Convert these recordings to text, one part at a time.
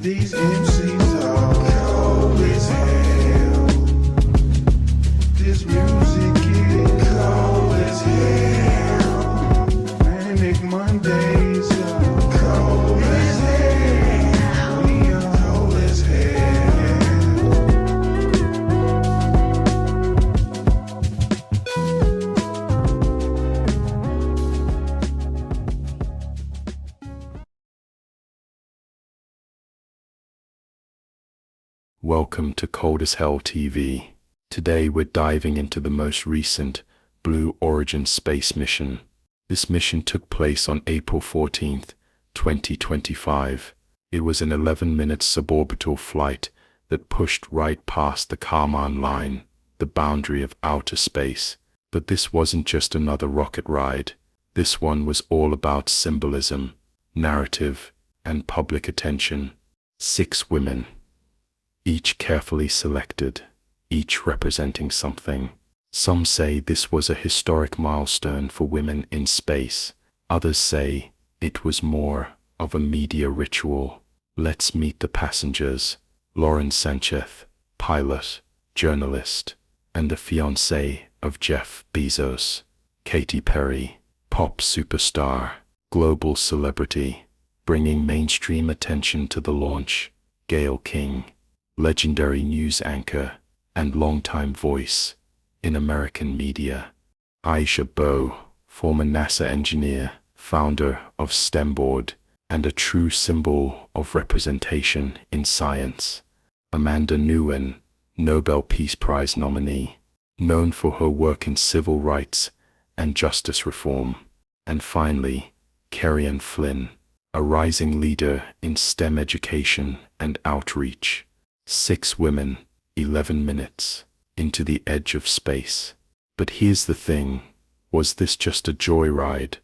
These MCs are cold as hell. This music is cold as hell. Manic Mondays are cold as hell. We are cold as hell. Welcome to Cold as Hell TV. Today we're diving into the most recent Blue Origin space mission. This mission took place on April 14th, 2025. It was an 11-minute suborbital flight that pushed right past the Kármán line, the boundary of outer space. But this wasn't just another rocket ride. This one was all about symbolism, narrative, and public attention. 6 women, each carefully selected, each representing something. Some say this was a historic milestone for women in space. Others say it was more of a media ritual. Let's meet the passengers. Lauren Sanchez, pilot, journalist, and the fiancée of Jeff Bezos. Katy Perry, pop superstar, global celebrity, bringing mainstream attention to the launch. Gayle King, legendary news anchor and longtime voice in American media. Aisha Bowe, former NASA engineer, founder of STEMboard, and a true symbol of representation in science. Amanda Nguyen, Nobel Peace Prize nominee, known for her work in civil rights and justice reform. And finally, Kerry-Ann Flynn, a rising leader in STEM education and outreach. 6 women, 11 minutes, into the edge of space. But here's the thing, was this just a joyride,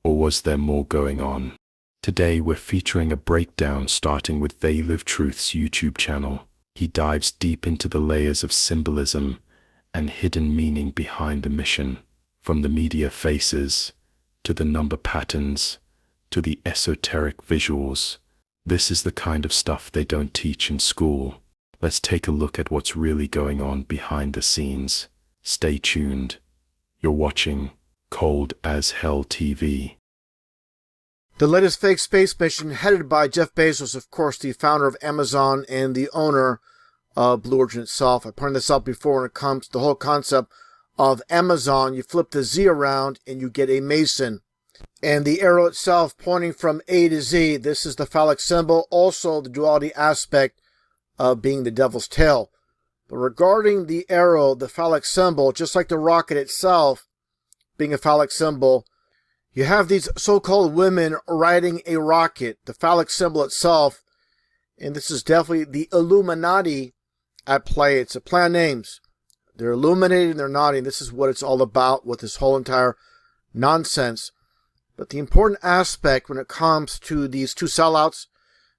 or was there more going on? Today we're featuring a breakdown starting with They Live Truth's YouTube channel. He dives deep into the layers of symbolism and hidden meaning behind the mission, from the media faces, to the number patterns, to the esoteric visuals. This is the kind of stuff they don't teach in school. Let's take a look at what's really going on behind the scenes. Stay tuned. You're watching Cold as Hell TV. The latest fake space mission headed by Jeff Bezos, of course, the founder of Amazon and the owner of Blue Origin itself. I pointed this out before when it comes to the whole concept of Amazon. You flip the Z around and you get a Mason. And the arrow itself pointing from A to Z, this is the phallic symbol, also the duality aspect of being the devil's tail. But regarding the arrow, the phallic symbol, just like the rocket itself being a phallic symbol, you have these so-called women riding a rocket, the phallic symbol itself, and this is definitely the Illuminati at play. It's a play on names. They're illuminating, they're nodding. This is what it's all about with this whole entire nonsense. But the important aspect when it comes to these 2 sellouts,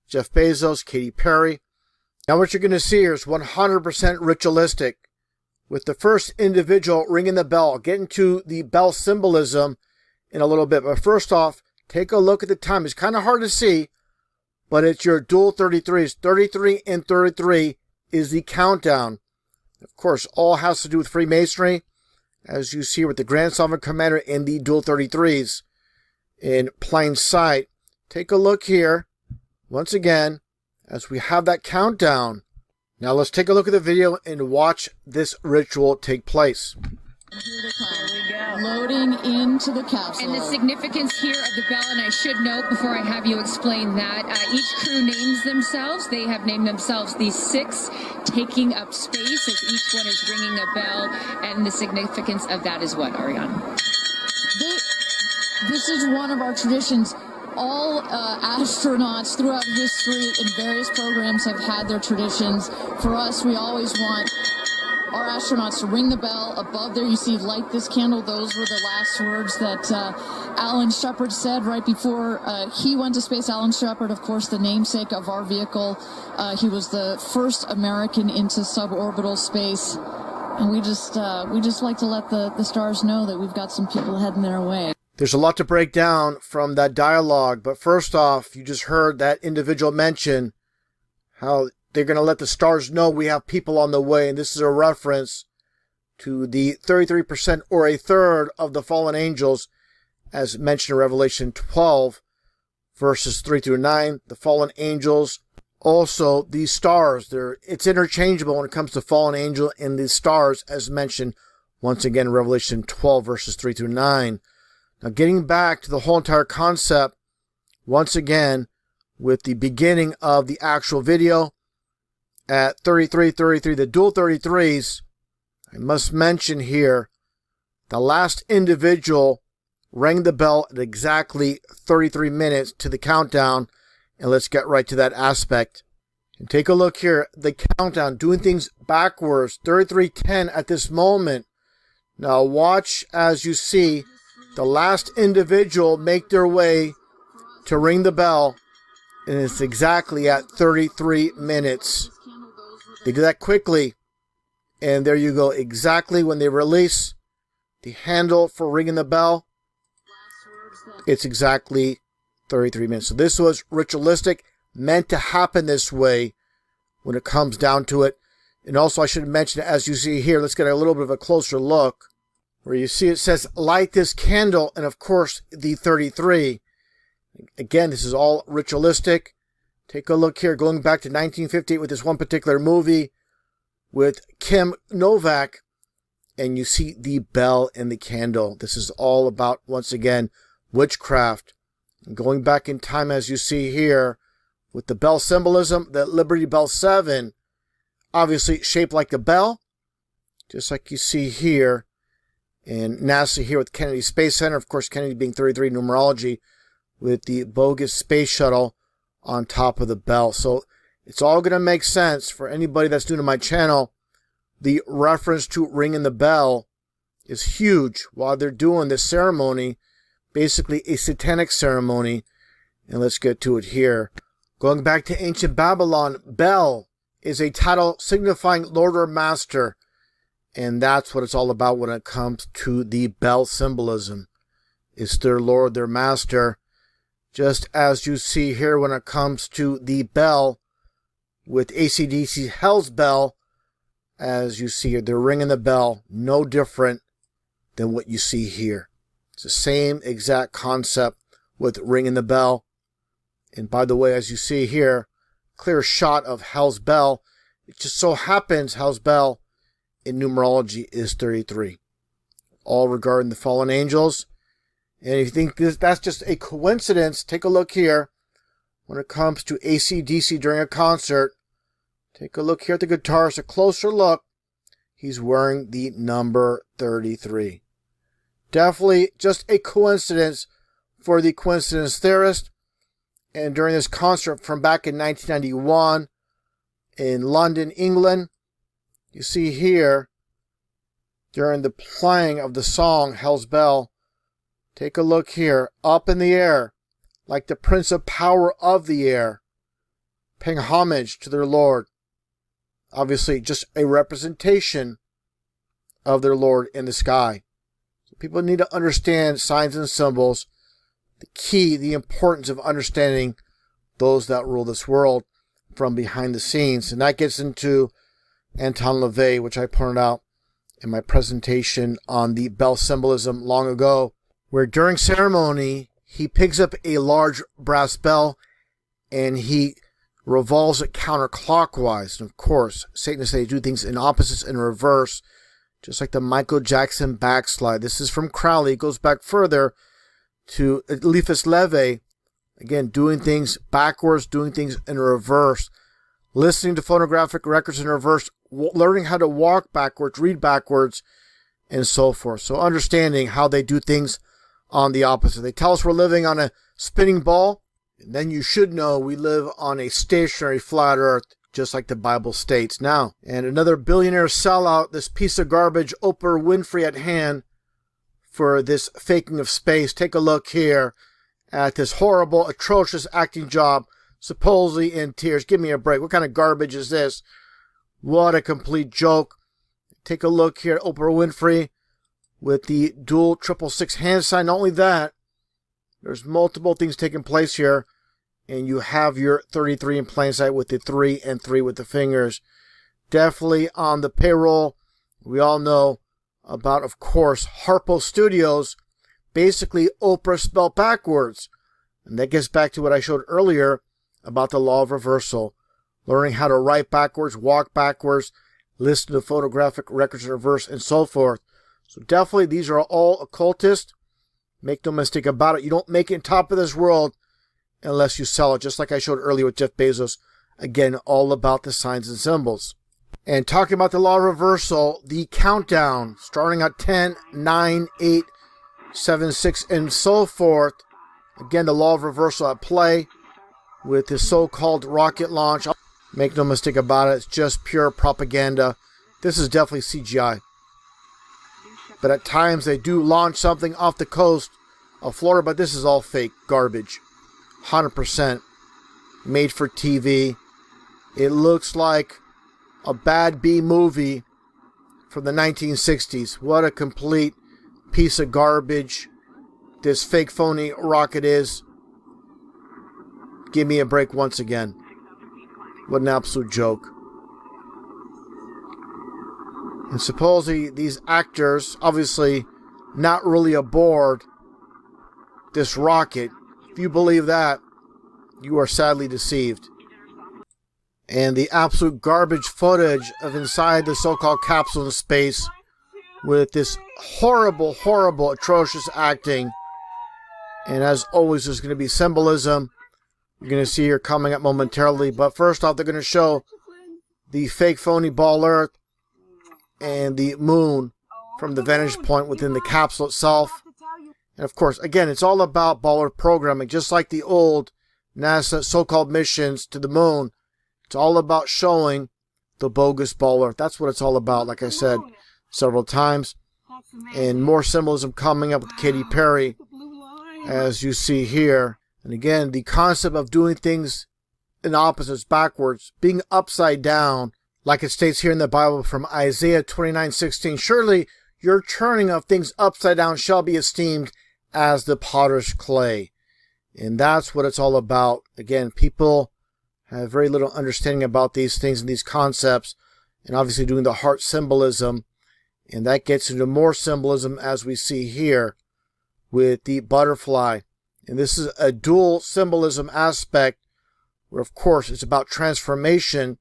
Jeff Bezos, Katy Perry, now what you're going to see here is 100% ritualistic, with the first individual ringing the bell. I'll get into the bell symbolism in a little bit. But first off, take a look at the time. It's kind of hard to see, but it's your dual 33s. 33 and 33 is the countdown. Of course, all has to do with Freemasonry, as you see with the Grand Sovereign Commander and the dual 33s in plain sight. Take a look here, once again, as we have that countdown. Now let's take a look at the video and watch this ritual take place. Here we go. Loading into the capsule. And the significance here of the bell, and I should note before I have you explain that, each crew names themselves. They have named themselves these 6 taking up space as each one is ringing a bell. And the significance of that is what, Ariane? This is one of our traditions. All astronauts throughout history in various programs have had their traditions. For us, we always want our astronauts to ring the bell. Above there, you see, light this candle. Those were the last words that Alan Shepard said right before he went to space. Alan Shepard, of course, the namesake of our vehicle. He was the first American into suborbital space. And we just like to let the stars know that we've got some people heading their way. There's a lot to break down from that dialogue, but first off, you just heard that individual mention how they're going to let the stars know we have people on the way. And this is a reference to the 33% or a third of the fallen angels, as mentioned in Revelation 12, verses 3 through 9. The fallen angels, also these stars, it's interchangeable when it comes to fallen angel and the stars, as mentioned once again in Revelation 12, verses 3 through 9. Now, getting back to the whole entire concept, once again, with the beginning of the actual video at 33:33, the dual 33s, I must mention here, the last individual rang the bell at exactly 33 minutes to the countdown, and let's get right to that aspect. And take a look here, the countdown, doing things backwards, 33:10 at this moment. Now watch as you see the last individual make their way to ring the bell, and it's exactly at 33 minutes. They do that quickly, and there you go, exactly when they release the handle for ringing the bell, it's exactly 33 minutes. So this was ritualistic, meant to happen this way when it comes down to it. And also I should mention, as you see here, let's get a little bit of a closer look, where you see it says, light this candle, and of course the 33. Again, this is all ritualistic. Take a look here, going back to 1958 with this one particular movie with Kim Novak, and you see the bell and the candle. This is all about, once again, witchcraft. And going back in time, as you see here, with the bell symbolism, the Liberty Bell 7, obviously shaped like a bell, just like you see here. And NASA here with Kennedy Space Center, of course, Kennedy being 33 numerology, with the bogus space shuttle on top of the bell. So it's all going to make sense for anybody that's new to my channel. The reference to ringing the bell is huge while they're doing this ceremony, basically a satanic ceremony. And let's get to it here. Going back to ancient Babylon, bell is a title signifying Lord or Master. And that's what it's all about when it comes to the bell symbolism. It's their Lord, their Master. Just as you see here when it comes to the bell with AC/DC Hell's Bell, as you see here, they're ringing the bell, no different than what you see here. It's the same exact concept with ringing the bell. And by the way, as you see here, clear shot of Hell's Bell. It just so happens Hell's Bell in numerology is 33. All regarding the fallen angels. And if you think that's just a coincidence, take a look here. When it comes to AC/DC during a concert, take a look here at the guitarist, a closer look. He's wearing the number 33. Definitely just a coincidence for the coincidence theorist. And during this concert from back in 1991 in London, England, you see here, during the playing of the song Hell's Bell, take a look here, up in the air, like the Prince of Power of the air, paying homage to their Lord. Obviously, just a representation of their Lord in the sky. So people need to understand signs and symbols, the key, the importance of understanding those that rule this world from behind the scenes. And that gets into Anton LaVey, which I pointed out in my presentation on the bell symbolism long ago, where during ceremony, he picks up a large brass bell and he revolves it counterclockwise. And of course, Satanists say do things in opposites and reverse, just like the Michael Jackson backslide. This is from Crowley. It goes back further to Eliphas Levi, again, doing things backwards, doing things in reverse, listening to phonographic records in reverse, learning how to walk backwards, read backwards, and so forth. So understanding how they do things on the opposite. They tell us we're living on a spinning ball, and then you should know we live on a stationary flat earth, just like the Bible states now. And another billionaire sellout, this piece of garbage, Oprah Winfrey at hand for this faking of space. Take a look here at this horrible, atrocious acting job, supposedly in tears. Give me a break. What kind of garbage is this? What a complete joke. Take a look here at Oprah Winfrey with the dual 666 hand sign. Not only that, there's multiple things taking place here and you have your 33 in plain sight with the 3 and 3 with the fingers. Definitely on the payroll. We all know about, of course, Harpo Studios, basically Oprah spelled backwards. And that gets back to what I showed earlier about the law of reversal. Learning how to write backwards, walk backwards, listen to photographic records in reverse, and so forth. So definitely these are all occultist. Make no mistake about it. You don't make it top of this world unless you sell it, just like I showed earlier with Jeff Bezos. Again, all about the signs and symbols. And talking about the law of reversal, the countdown, starting at 10, 9, 8, 7, 6, and so forth. Again, the law of reversal at play with this so-called rocket launch. Make no mistake about it, it's just pure propaganda. This is definitely CGI. But at times they do launch something off the coast of Florida, but this is all fake garbage. 100% made for TV. It looks like a bad B movie from the 1960s. What a complete piece of garbage this fake phony rocket is. Give me a break once again. What an absolute joke. And supposedly these actors, obviously not really aboard this rocket. If you believe that, you are sadly deceived. And the absolute garbage footage of inside the so-called capsule in space with this horrible, horrible, atrocious acting. And as always, there's going to be symbolism. You're going to see here coming up momentarily. But first off, they're going to show the fake phony ball Earth and the moon from the vantage point within the capsule itself. And of course, again, it's all about ball Earth programming, just like the old NASA so-called missions to the moon. It's all about showing the bogus ball Earth. That's what it's all about, like I said several times. And more symbolism coming up with Katy Perry, as you see here. And again, the concept of doing things in opposites, backwards, being upside down, like it states here in the Bible from Isaiah 29:16. Surely your turning of things upside down shall be esteemed as the potter's clay. And that's what it's all about. Again, people have very little understanding about these things and these concepts, and obviously doing the heart symbolism. And that gets into more symbolism as we see here with the butterfly. And this is a dual symbolism aspect where, of course, it's about transformation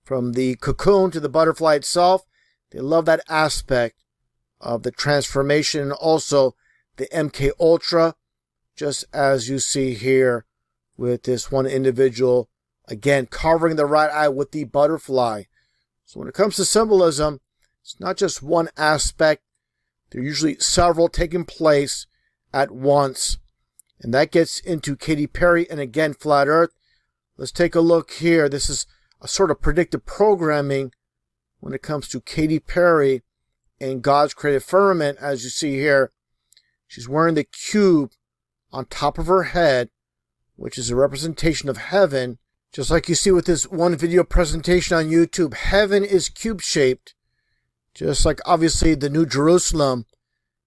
from the cocoon to the butterfly itself. They love that aspect of the transformation, and also the MK Ultra, just as you see here with this one individual, again, covering the right eye with the butterfly. So when it comes to symbolism, it's not just one aspect. There are usually several taking place at once. And that gets into Katy Perry and again, Flat Earth. Let's take a look here. This is a sort of predictive programming when it comes to Katy Perry and God's created firmament. As you see here, she's wearing the cube on top of her head, which is a representation of heaven. Just like you see with this one video presentation on YouTube, heaven is cube-shaped. Just like obviously the New Jerusalem,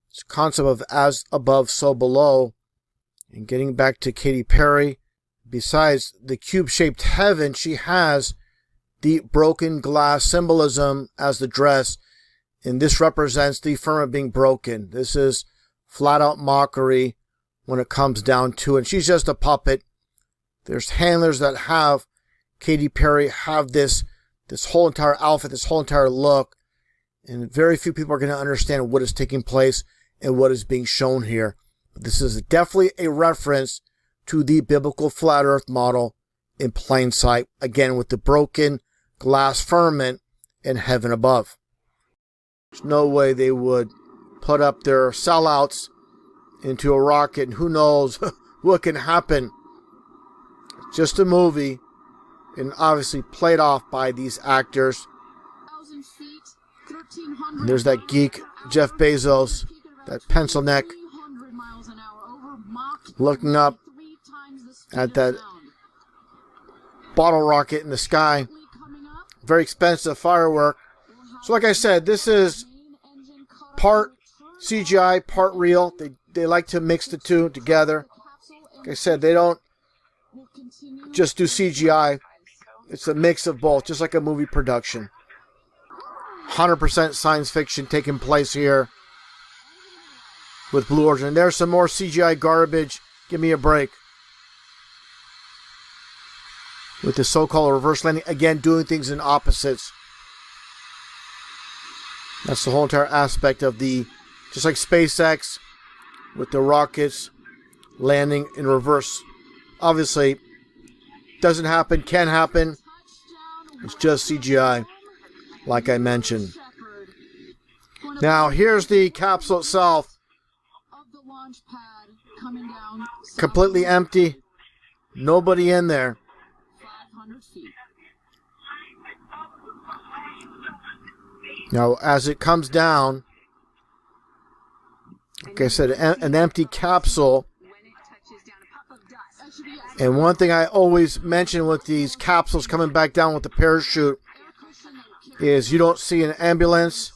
it's a concept of as above, so below. And getting back to Katy Perry, besides the cube-shaped heaven, she has the broken glass symbolism as the dress. And this represents the firmament being broken. This is flat-out mockery when it comes down to it. And she's just a puppet. There's handlers that have Katy Perry have this whole entire outfit, this whole entire look. And very few people are going to understand what is taking place and what is being shown here. This is definitely a reference to the biblical flat earth model in plain sight. Again, with the broken glass firmament in heaven above. There's no way they would put up their sellouts into a rocket, and who knows what can happen. It's just a movie, and obviously played off by these actors. And there's that geek, Jeff Bezos, that pencil neck, looking up at that bottle rocket in the sky. Very expensive firework. So like I said, this is part CGI, part real. They like to mix the two together. Like I said, they don't just do CGI. It's a mix of both, just like a movie production. 100% science fiction taking place here with Blue Origin. And there's some more CGI garbage. Give me a break. With the so-called reverse landing, again, doing things in opposites. That's the whole entire aspect of the, just like SpaceX, with the rockets landing in reverse. Obviously, doesn't happen, can happen. It's just CGI, like I mentioned. Now, here's the capsule itself. Completely empty. Nobody in there. Now, as it comes down, like I said, an empty capsule. And one thing I always mention with these capsules coming back down with the parachute is you don't see an ambulance,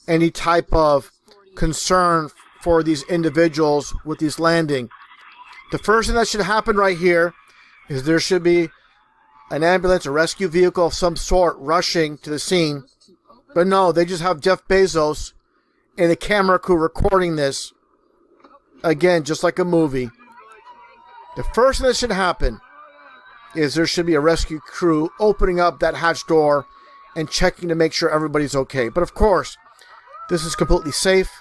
any type of concern for these individuals with these landing. The first thing that should happen right here is there should be an ambulance, a rescue vehicle of some sort rushing to the scene. But no, they just have Jeff Bezos and the camera crew recording this. Again, just like a movie. The first thing that should happen is there should be a rescue crew opening up that hatch door and checking to make sure everybody's okay. But of course, this is completely safe.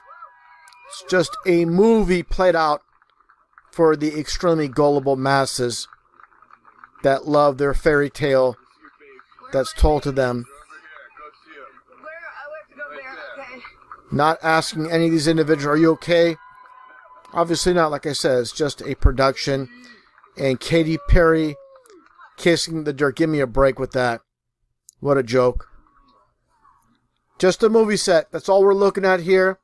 It's just a movie played out for the extremely gullible masses that love their fairy tale that's told to them. Not asking any of these individuals, are you okay? Obviously not, like I said, it's just a production. And Katy Perry kissing the dirt. Give me a break with that. What a joke. Just a movie set. That's all we're looking at here.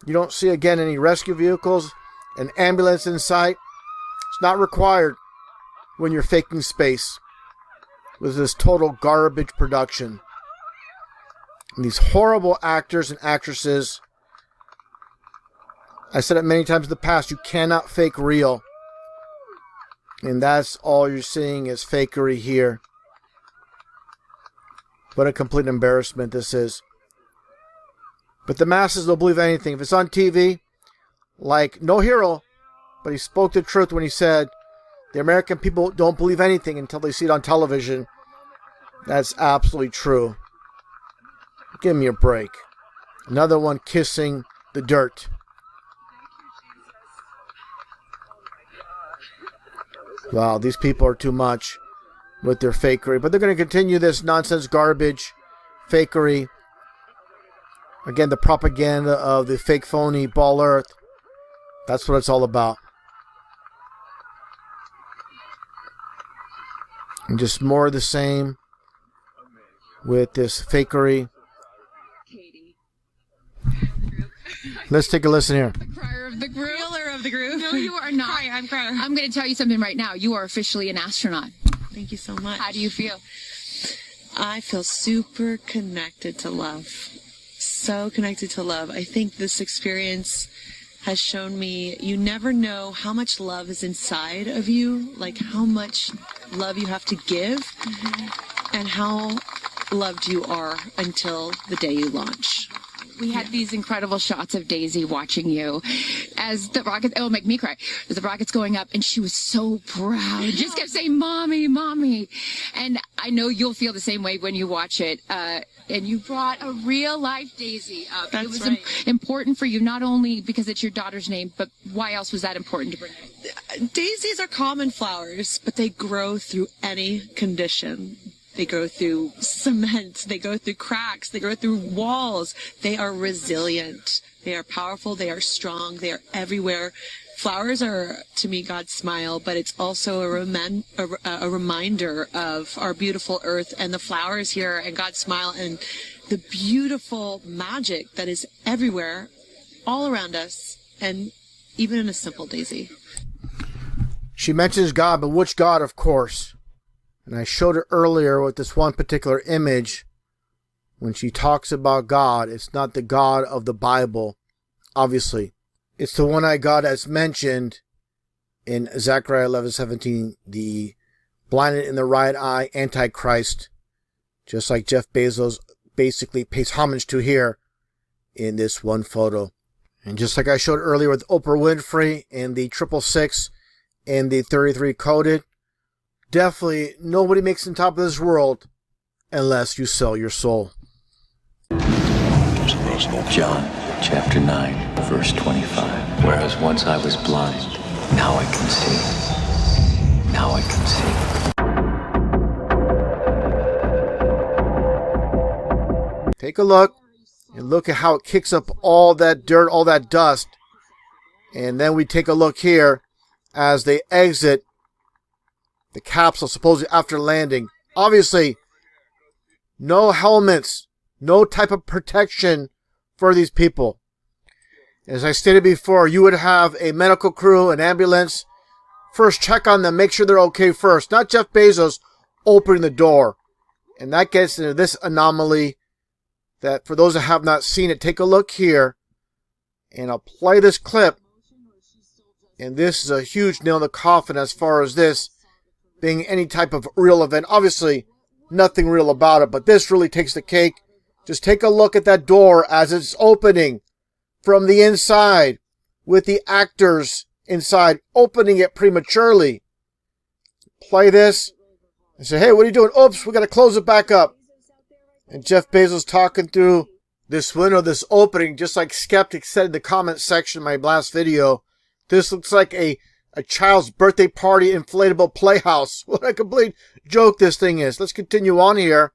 You don't see, again, any rescue vehicles, an ambulance in sight. It's not required when you're faking space with this total garbage production. And these horrible actors and actresses. I said it many times in the past, you cannot fake real. And that's all you're seeing is fakery here. What a complete embarrassment this is. But the masses don't believe anything. If it's on TV, like No Hero, but he spoke the truth when he said the American people don't believe anything until they see it on television. That's absolutely true. Give me a break. Another one kissing the dirt. Wow, these people are too much with their fakery. But they're going to continue this nonsense garbage, fakery. Again, the propaganda of the fake phony ball earth. That's what it's all about. And just more of the same with this fakery. Let's take a listen here. The crier of the group. Reeler of the group. No, you are not. I'm crier. I'm going to tell you something right now. You are officially an astronaut. Thank you so much. How do you feel? I feel super connected to love. So connected to love. I think this experience has shown me you never know how much love is inside of you, like how much love you have to give, and how loved you are until the day you launch. We had these incredible shots of Daisy watching you as the rocket, it'll make me cry, as the rocket's going up, and she was so proud. Just kept saying, Mommy, Mommy. And I know you'll feel the same way when you watch it. And you brought a real life Daisy up. That's it was right. important for you, not only because it's your daughter's name, but why else was that important to bring it? Daisies are common flowers, but they grow through any condition. They go through cement, they go through cracks, they go through walls. They are resilient. They are powerful, they are strong, they are everywhere. Flowers are, to me, God's smile, but it's also a reminder of our beautiful earth and the flowers here and God's smile and the beautiful magic that is everywhere, all around us, and even in a simple daisy. She mentions God, but which God, of course? And I showed it earlier with this one particular image. When she talks about God, it's not the God of the Bible, obviously. It's the one-eyed God as mentioned in Zechariah 11:17, the blinded in the right eye Antichrist, just like Jeff Bezos basically pays homage to here in this one photo. And just like I showed earlier with Oprah Winfrey and the 666 and the 33 coded, definitely nobody makes it top of this world unless you sell your soul. John chapter 9, verse 25. Whereas once I was blind, now I can see. Now I can see. Take a look and look at how it kicks up all that dirt, all that dust. And then we take a look here as they exit the capsule, supposedly after landing. Obviously, no helmets, no type of protection for these people. As I stated before, you would have a medical crew, an ambulance. First, check on them, make sure they're okay first. Not Jeff Bezos opening the door. And that gets into this anomaly that for those that have not seen it, take a look here. And I'll play this clip. And this is a huge nail in the coffin as far as this being any type of real event. Obviously, nothing real about it, but this really takes the cake. Just take a look at that door as it's opening from the inside with the actors inside opening it prematurely. Play this and say, hey, what are you doing? Oops, we got to close it back up. And Jeff Bezos talking through this window, this opening, just like Skeptic said in the comment section of my last video. This looks like a child's birthday party inflatable playhouse. What a complete joke this thing is. Let's continue on here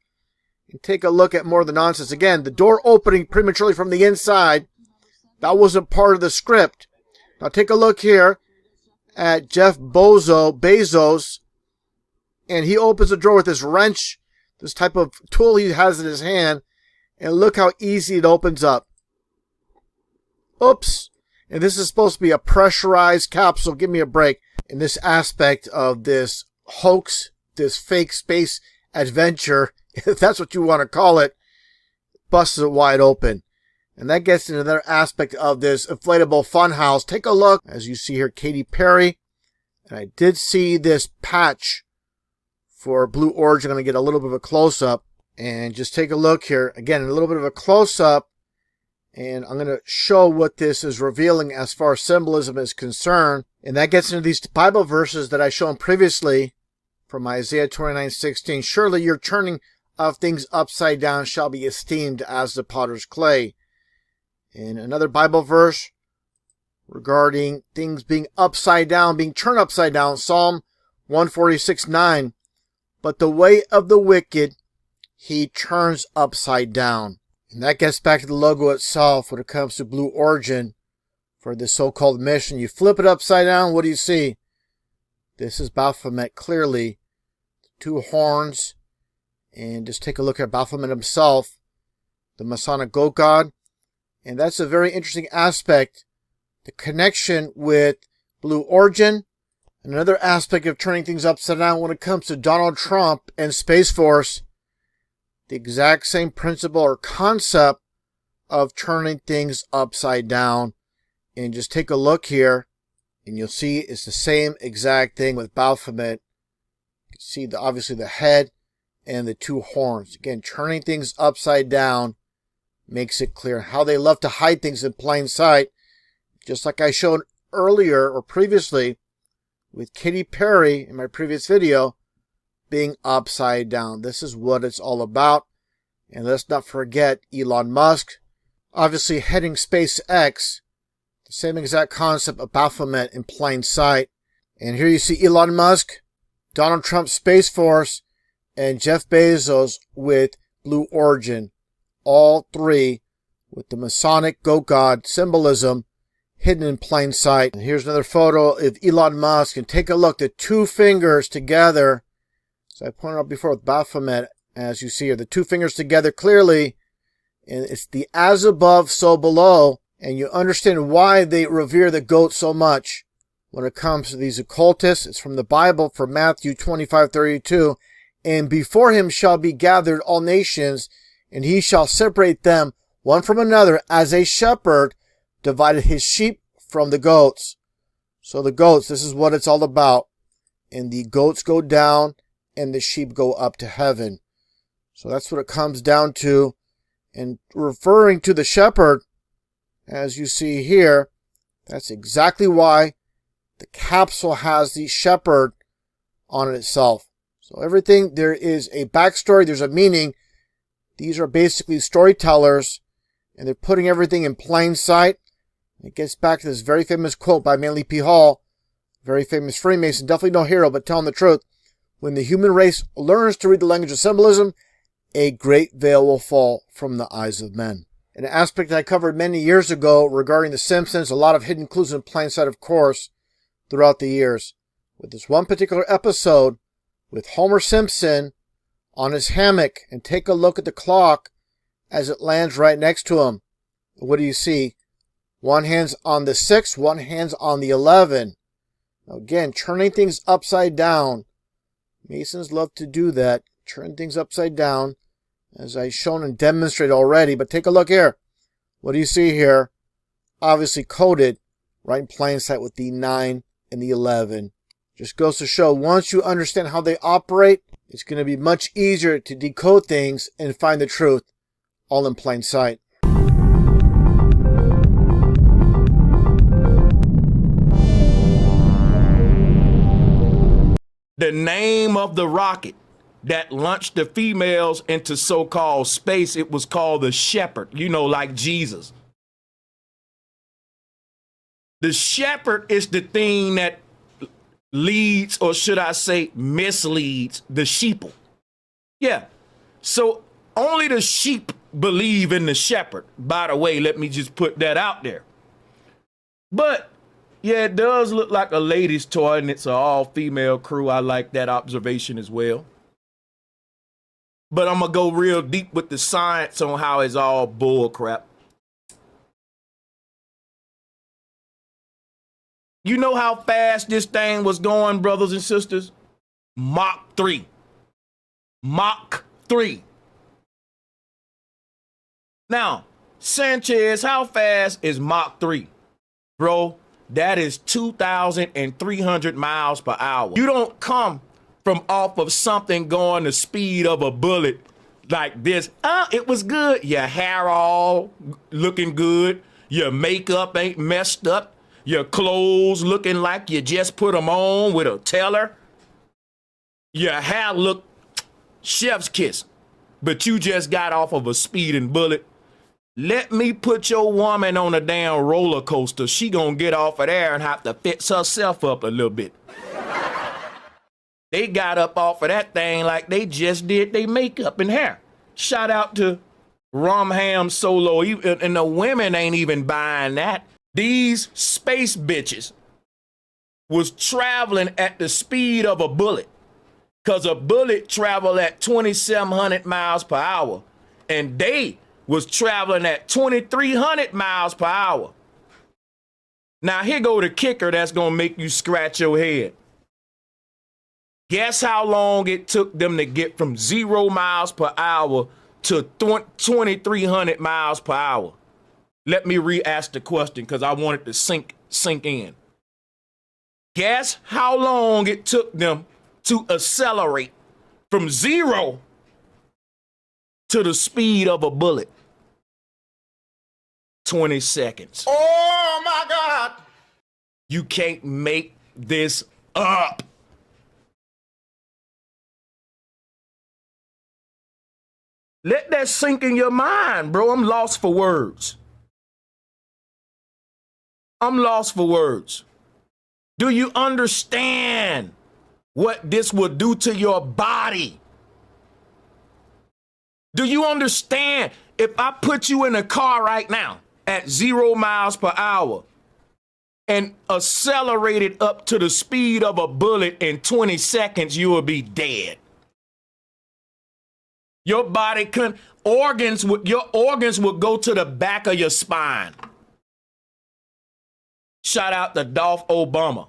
and take a look at more of the nonsense. Again, the door opening prematurely from the inside. That wasn't part of the script. Now take a look here at Jeff Bezos. And he opens the door with this wrench, this type of tool he has in his hand. And look how easy it opens up. Oops. And this is supposed to be a pressurized capsule. Give me a break. In this aspect of this hoax, this fake space adventure, if that's what you want to call it, busts it wide open. And that gets into another aspect of this inflatable funhouse. Take a look, as you see here, Katy Perry. And I did see this patch for Blue Origin. I'm going to get a little bit of a close-up. And just take a look here. Again, a little bit of a close-up. And I'm going to show what this is revealing as far as symbolism is concerned. And that gets into these Bible verses that I shown previously from Isaiah 29:16. Surely your turning of things upside down shall be esteemed as the potter's clay. And another Bible verse regarding things being upside down, being turned upside down. Psalm 146:9. But the way of the wicked he turns upside down. And that gets back to the logo itself when it comes to Blue Origin for this so-called mission. You flip it upside down, what do you see? This is Baphomet clearly. Two horns. And just take a look at Baphomet himself, the Masonic goat god. And that's a very interesting aspect. The connection with Blue Origin. And another aspect of turning things upside down when it comes to Donald Trump and Space Force. The exact same principle or concept of turning things upside down. And just take a look here and you'll see it's the same exact thing with Baphomet. You can see obviously the head and the two horns. Again, turning things upside down makes it clear how they love to hide things in plain sight. Just like I showed earlier or previously with Katy Perry in my previous video, being upside down. This is what it's all about. And let's not forget Elon Musk, obviously heading SpaceX, the same exact concept of Baphomet in plain sight. And here you see Elon Musk, Donald Trump's Space Force, and Jeff Bezos with Blue Origin. All three with the Masonic goat god symbolism hidden in plain sight. And here's another photo of Elon Musk. And take a look, the two fingers together. So I pointed out before with Baphomet, as you see here, the two fingers together clearly, and it's the as above, so below, and you understand why they revere the goat so much. When it comes to these occultists, it's from the Bible, from Matthew 25:32, and before him shall be gathered all nations, and he shall separate them one from another, as a shepherd divided his sheep from the goats. So the goats, this is what it's all about. And the goats go down and the sheep go up to heaven. So that's what it comes down to. And referring to the shepherd, as you see here, that's exactly why the capsule has the shepherd on it itself. So everything, there is a backstory, there's a meaning. These are basically storytellers, and they're putting everything in plain sight. It gets back to this very famous quote by Manly P. Hall, very famous Freemason, definitely no hero, but telling the truth. When the human race learns to read the language of symbolism, a great veil will fall from the eyes of men. An aspect I covered many years ago regarding The Simpsons, a lot of hidden clues in plain sight, of course, throughout the years. With this one particular episode, with Homer Simpson on his hammock, and take a look at the clock as it lands right next to him. What do you see? One hand's on the 6, one hand's on the 11. Again, turning things upside down. Masons love to do that, turn things upside down, as I've shown and demonstrated already. But take a look here. What do you see here? Obviously coded right in plain sight with the 9 and the 11. Just goes to show, once you understand how they operate, it's going to be much easier to decode things and find the truth, all in plain sight. The name of the rocket that launched the females into so-called space, it was called the Shepherd, like Jesus. The shepherd is the thing that leads, or should I say misleads, the sheeple. Yeah. So only the sheep believe in the shepherd. By the way, let me just put that out there. But yeah, it does look like a ladies' toy, and it's an all-female crew. I like that observation as well. But I'm going to go real deep with the science on how it's all bull crap. You know how fast this thing was going, brothers and sisters? Mach 3. Mach 3. Now, Sanchez, how fast is Mach 3? Bro, that is 2,300 miles per hour. You don't come from off of something going the speed of a bullet like this. It was good. Your hair all looking good. Your makeup ain't messed up. Your clothes looking like you just put them on with a teller. Your hair look chef's kiss, but you just got off of a speeding bullet. Let me put your woman on a damn roller coaster. She gonna get off of there and have to fix herself up a little bit. They got up off of that thing like they just did their makeup and hair. Shout out to Rumham Solo. And the women ain't even buying that. These space bitches was traveling at the speed of a bullet, because a bullet traveled at 2,700 miles per hour, and they was traveling at 2,300 miles per hour. Now here go the kicker that's gonna make you scratch your head. Guess how long it took them to get from 0 miles per hour to 2,300 miles per hour? Let me re-ask the question because I want it to sink in. Guess how long it took them to accelerate from 0 to the speed of a bullet? 20 seconds. Oh my God! You can't make this up. Let that sink in your mind, bro. I'm lost for words. I'm lost for words. Do you understand what this will do to your body? Do you understand if I put you in a car right now at 0 miles per hour and accelerate it up to the speed of a bullet in 20 seconds, you will be dead. Your body your organs would go to the back of your spine. Shout out to Dolph Obama.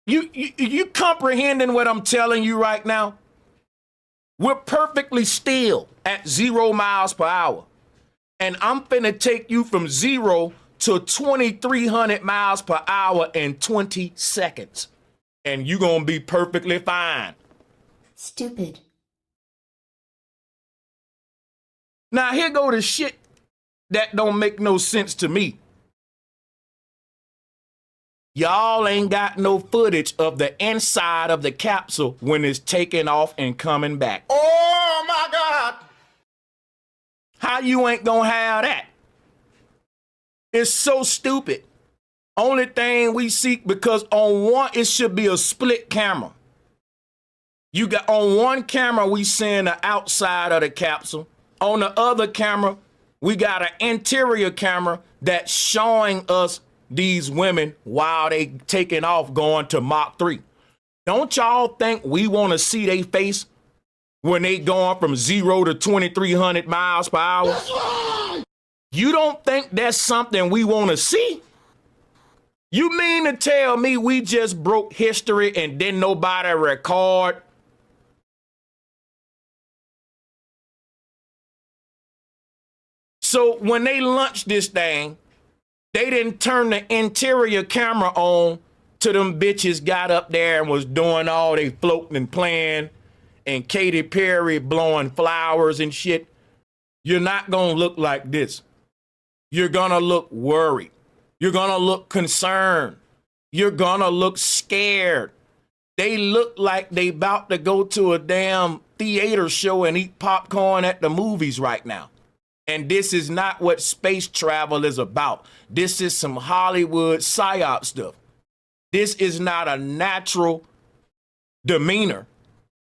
You comprehending what I'm telling you right now? We're perfectly still at 0 miles per hour. And I'm finna take you from 0 to 2,300 miles per hour in 20 seconds. And you're going to be perfectly fine. Stupid. Now, here go the shit that don't make no sense to me. Y'all ain't got no footage of the inside of the capsule when it's taking off and coming back. Oh my God! How you ain't gonna have that? It's so stupid. Only thing we seek, because on one, it should be a split camera. You got on one camera, we seeing the outside of the capsule. On the other camera, we got an interior camera that's showing us these women while they taking off going to Mach 3. Don't y'all think we want to see their face when they going from 0 to 2,300 miles per hour? That's right. You don't think that's something we want to see? You mean to tell me we just broke history and didn't nobody record? So when they launched this thing, they didn't turn the interior camera on till them bitches got up there and was doing all they floating and playing and Katy Perry blowing flowers and shit. You're not gonna look like this. You're gonna look worried. You're gonna look concerned. You're gonna look scared. They look like they about to go to a damn theater show and eat popcorn at the movies right now. And this is not what space travel is about. This is some Hollywood psyop stuff. This is not a natural demeanor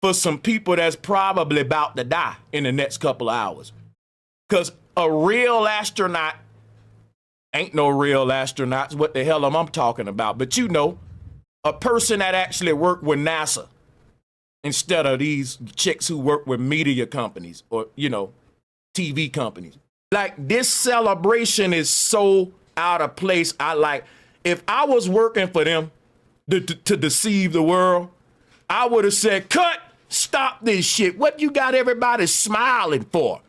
for some people that's probably about to die in the next couple of hours. Because a real astronaut ain't no real astronauts. What the hell am I talking about? But you know, a person that actually worked with NASA instead of these chicks who work with media companies or, you know, TV companies. Like, this celebration is so out of place. If I was working for them to deceive the world, I would have said, cut, stop this shit. What you got everybody smiling for?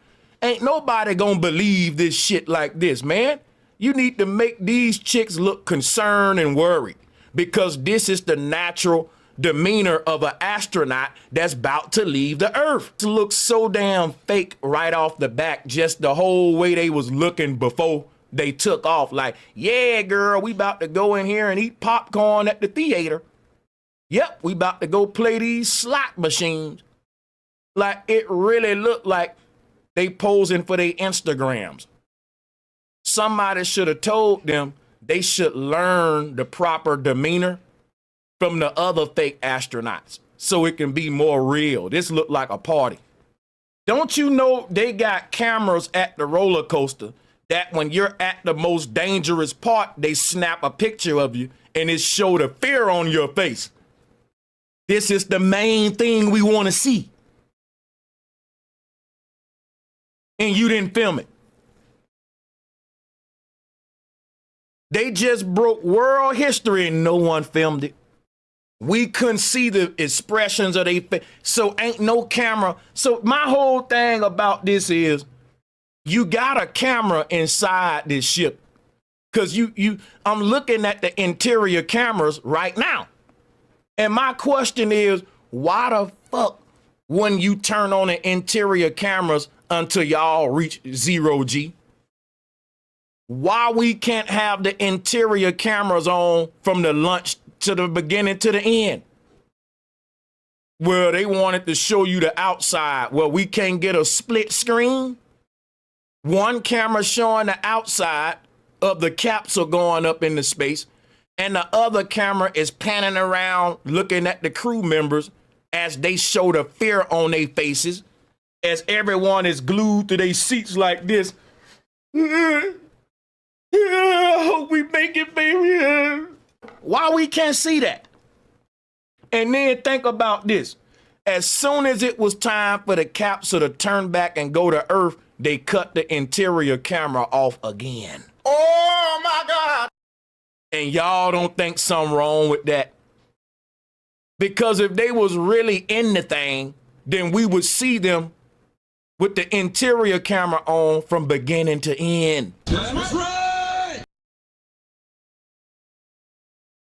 Ain't nobody gonna believe this shit like this, man. You need to make these chicks look concerned and worried, because this is the natural demeanor of an astronaut that's about to leave the Earth. It looks so damn fake right off the back, just the whole way they was looking before they took off. Like, yeah, girl, we about to go in here and eat popcorn at the theater. Yep, we about to go play these slot machines. Like, it really looked like they posing for their Instagrams. Somebody should have told them they should learn the proper demeanor from the other fake astronauts so it can be more real. This looked like a party. Don't you know they got cameras at the roller coaster that when you're at the most dangerous part, they snap a picture of you and it show the fear on your face. This is the main thing we want to see. And you didn't film it. They just broke world history and no one filmed it. We couldn't see the expressions of their face, so ain't no camera. So my whole thing about this is, you got a camera inside this ship, because I'm looking at the interior cameras right now, and my question is, why the fuck when you turn on the interior cameras until y'all reach 0G? Why we can't have the interior cameras on from the launch to the beginning to the end? Well, they wanted to show you the outside. Well, we can't get a split screen. One camera showing the outside of the capsule going up into space, and the other camera is panning around looking at the crew members as they show the fear on their faces, as everyone is glued to their seats like this. I hope we make it, baby. Why we can't see that? And then think about this. As soon as it was time for the capsule to turn back and go to Earth, they cut the interior camera off again. Oh my God. And y'all don't think something wrong with that? Because if they was really in the thing, then we would see them with the interior camera on from beginning to end. That's right.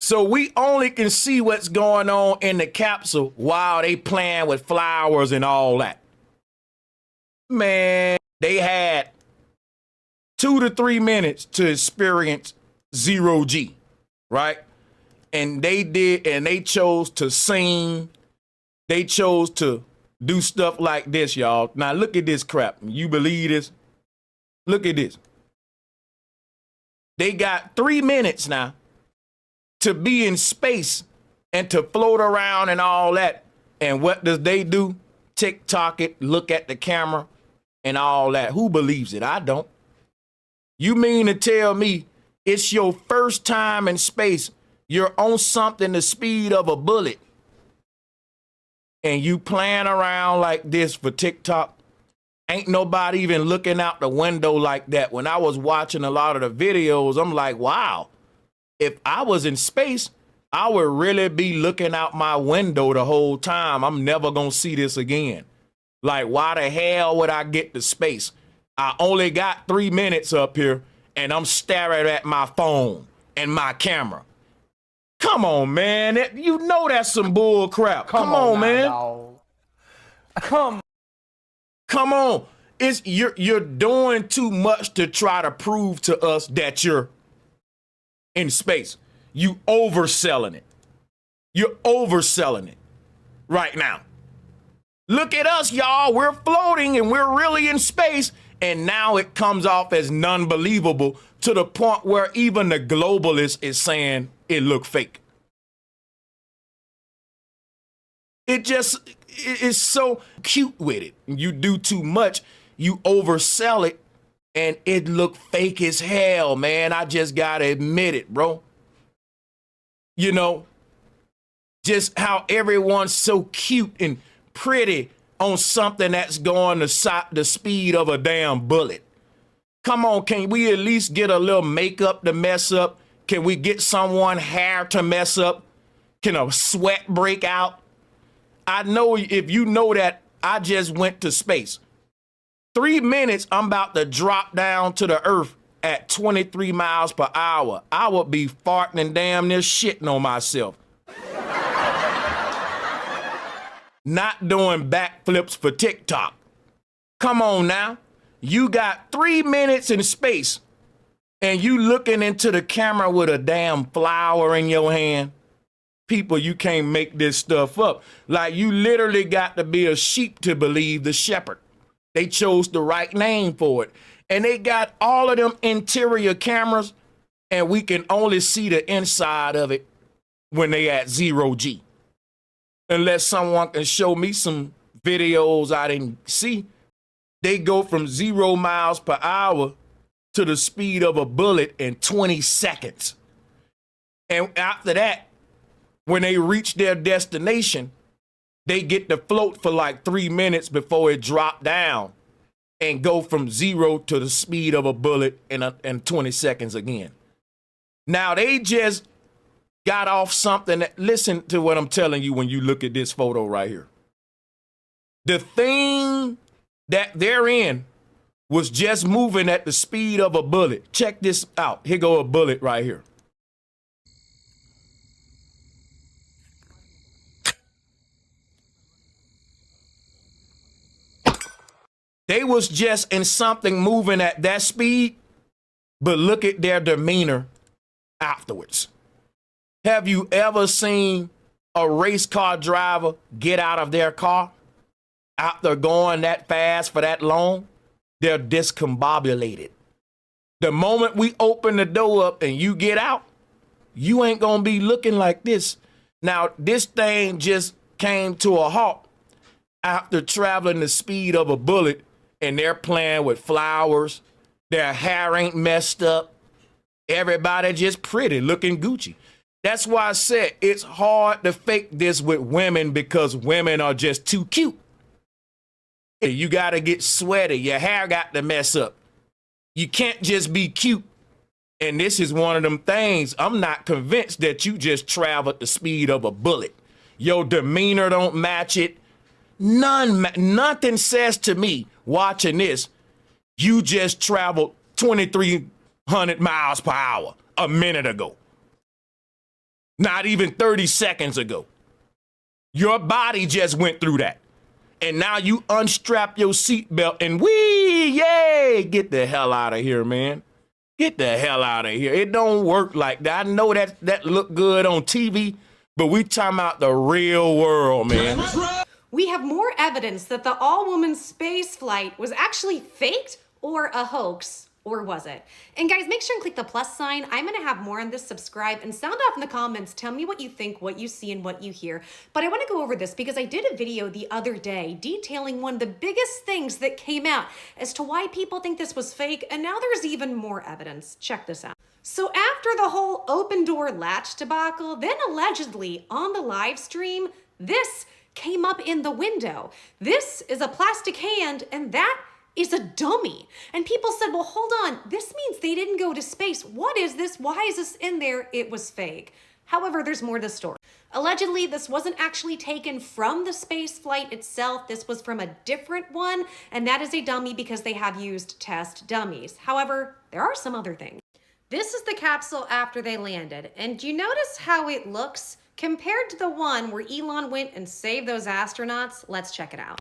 So we only can see what's going on in the capsule while they playing with flowers and all that. Man, they had 2 to 3 minutes to experience zero G, right? And they chose to sing. They chose to do stuff like this, y'all. Now look at this crap. You believe this? Look at this. They got 3 minutes now to be in space and to float around and all that. And what does they do? TikTok it, look at the camera and all that. Who believes it? I don't. You mean to tell me it's your first time in space, you're on something the speed of a bullet, and you playing around like this for TikTok? Ain't nobody even looking out the window like that. When I was watching a lot of the videos, I'm like, wow, if I was in space, I would really be looking out my window the whole time. I'm never gonna see this again. Like, why the hell would I get to space? I only got 3 minutes up here and I'm staring at my phone and my camera. Come on, man. You know that's some bull crap. Come on, man. Dog. Come on. You're doing too much to try to prove to us that you're in space. You overselling it. You're overselling it right now. Look at us, y'all. We're floating and we're really in space. And now it comes off as non-believable to the point where even the globalist is saying it looked fake. It is so cute with it. You do too much, you oversell it, and it look fake as hell, man. I just gotta admit it, bro. You know, just how everyone's so cute and pretty on something that's going the speed of a damn bullet. Come on, can we at least get a little makeup to mess up? Can we get someone hair to mess up? Can a sweat break out? I know if you know that I just went to space. 3 minutes, I'm about to drop down to the earth at 23 miles per hour. I would be farting and damn near shitting on myself. Not doing backflips for TikTok. Come on now. You got 3 minutes in space and you looking into the camera with a damn flower in your hand. People, you can't make this stuff up. Like, you literally got to be a sheep to believe the shepherd. They chose the right name for it. And they got all of them interior cameras and we can only see the inside of it when they at zero G. Unless someone can show me some videos I didn't see. They go from 0 miles per hour to the speed of a bullet in 20 seconds. And after that, when they reach their destination, they get to float for like 3 minutes before it drop down and go from 0 to the speed of a bullet in 20 seconds again. Now, they just got off something that, listen to what I'm telling you when you look at this photo right here. The thing that they're in was just moving at the speed of a bullet. Check this out. Here go a bullet right here. They was just in something moving at that speed, but look at their demeanor afterwards. Have you ever seen a race car driver get out of their car after going that fast for that long? They're discombobulated. The moment we open the door up and you get out, you ain't gonna be looking like this. Now, this thing just came to a halt after traveling the speed of a bullet, and they're playing with flowers. Their hair ain't messed up. Everybody just pretty, looking Gucci. That's why I said it's hard to fake this with women because women are just too cute. You got to get sweaty. Your hair got to mess up. You can't just be cute. And this is one of them things. I'm not convinced that you just traveled the speed of a bullet. Your demeanor don't match it. Nothing says to me watching this, you just traveled 2,300 miles per hour a minute ago. Not even 30 seconds ago. Your body just went through that. And now you unstrap your seatbelt and yay, get the hell out of here, man. Get the hell out of here. It don't work like that. I know that look good on TV, but we talking about the real world, man. We have more evidence that the all-woman space flight was actually faked or a hoax. Or was it? And guys, make sure and click the plus sign. I'm gonna have more on this. Subscribe and sound off in the comments. Tell me what you think, what you see, and what you hear. But I wanna go over this because I did a video the other day detailing one of the biggest things that came out as to why people think this was fake, and now there's even more evidence. Check this out. So after the whole open door latch debacle, then allegedly on the live stream, this came up in the window. This is a plastic hand, and that is a dummy. And people said, well, hold on, this means they didn't go to space. What is this? Why is this in there? It was fake. However, there's more to the story. Allegedly, this wasn't actually taken from the space flight itself. This was from a different one, and that is a dummy because they have used test dummies. However, there are some other things. This is the capsule after they landed, and do you notice how it looks compared to the one where Elon went and saved those astronauts? Let's check it out.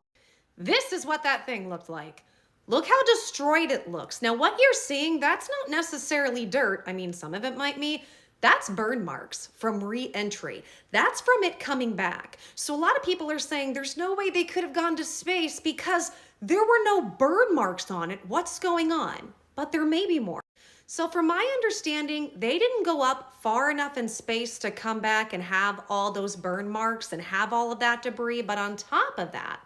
This is what that thing looked like. Look how destroyed it looks. Now, what you're seeing, that's not necessarily dirt. I mean, some of it might be. That's burn marks from re-entry. That's from it coming back. So a lot of people are saying there's no way they could have gone to space because there were no burn marks on it. What's going on? But there may be more. So from my understanding, they didn't go up far enough in space to come back and have all those burn marks and have all of that debris. But on top of that,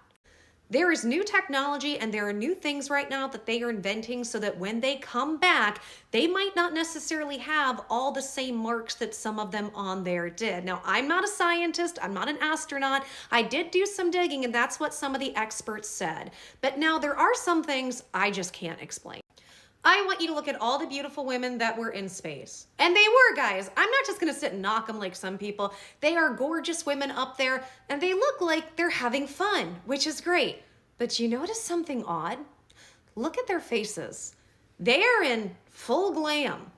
there is new technology and there are new things right now that they are inventing so that when they come back, they might not necessarily have all the same marks that some of them on there did. Now, I'm not a scientist, I'm not an astronaut. I did do some digging and that's what some of the experts said. But now there are some things I just can't explain. I want you to look at all the beautiful women that were in space. And they were, guys. I'm not just gonna sit and knock them like some people. They are gorgeous women up there and they look like they're having fun, which is great. But you notice something odd? Look at their faces. They are in full glam.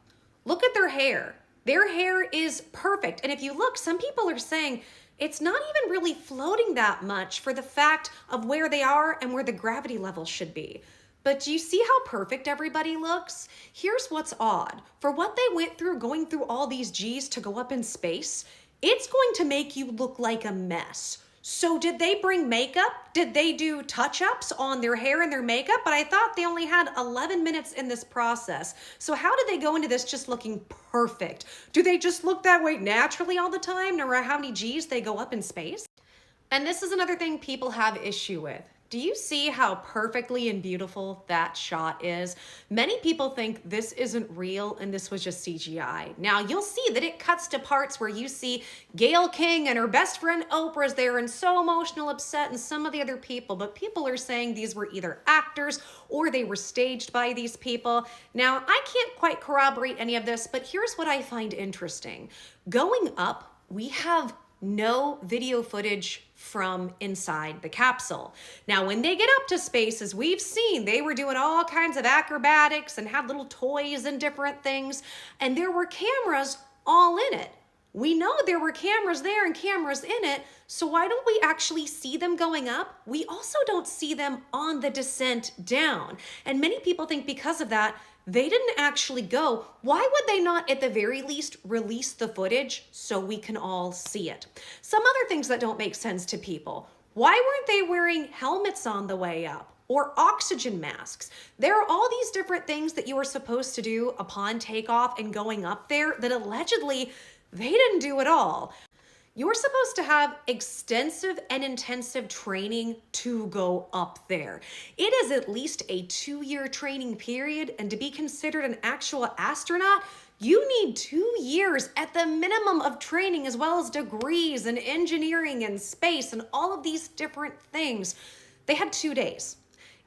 Look at their hair. Their hair is perfect. And if you look, some people are saying it's not even really floating that much for the fact of where they are and where the gravity level should be. But do you see how perfect everybody looks? Here's what's odd. For what they went through, going through all these G's to go up in space, it's going to make you look like a mess. So did they bring makeup? Did they do touch-ups on their hair and their makeup? But I thought they only had 11 minutes in this process. So how did they go into this just looking perfect? Do they just look that way naturally all the time, no matter how many G's they go up in space? And this is another thing people have issue with. Do you see how perfectly and beautiful that shot is? Many people think this isn't real and this was just CGI. Now you'll see that it cuts to parts where you see Gayle King and her best friend Oprah's there and so emotional, upset, and some of the other people, but people are saying these were either actors or they were staged by these people. Now I can't quite corroborate any of this, but here's what I find interesting. Going up, we have no video footage from inside the capsule. Now, when they get up to space, as we've seen, they were doing all kinds of acrobatics and had little toys and different things, and there were cameras all in it. We know there were cameras there and cameras in it, so why don't we actually see them going up? We also don't see them on the descent down. And many people think because of that, they didn't actually go. Why would they not at the very least release the footage so we can all see it? Some other things that don't make sense to people. Why weren't they wearing helmets on the way up or oxygen masks? There are all these different things that you were supposed to do upon takeoff and going up there that allegedly they didn't do at all. You're supposed to have extensive and intensive training to go up there. It is at least a 2-year training period, and to be considered an actual astronaut, you need 2 years at the minimum of training, as well as degrees in engineering and space and all of these different things. They had 2 days.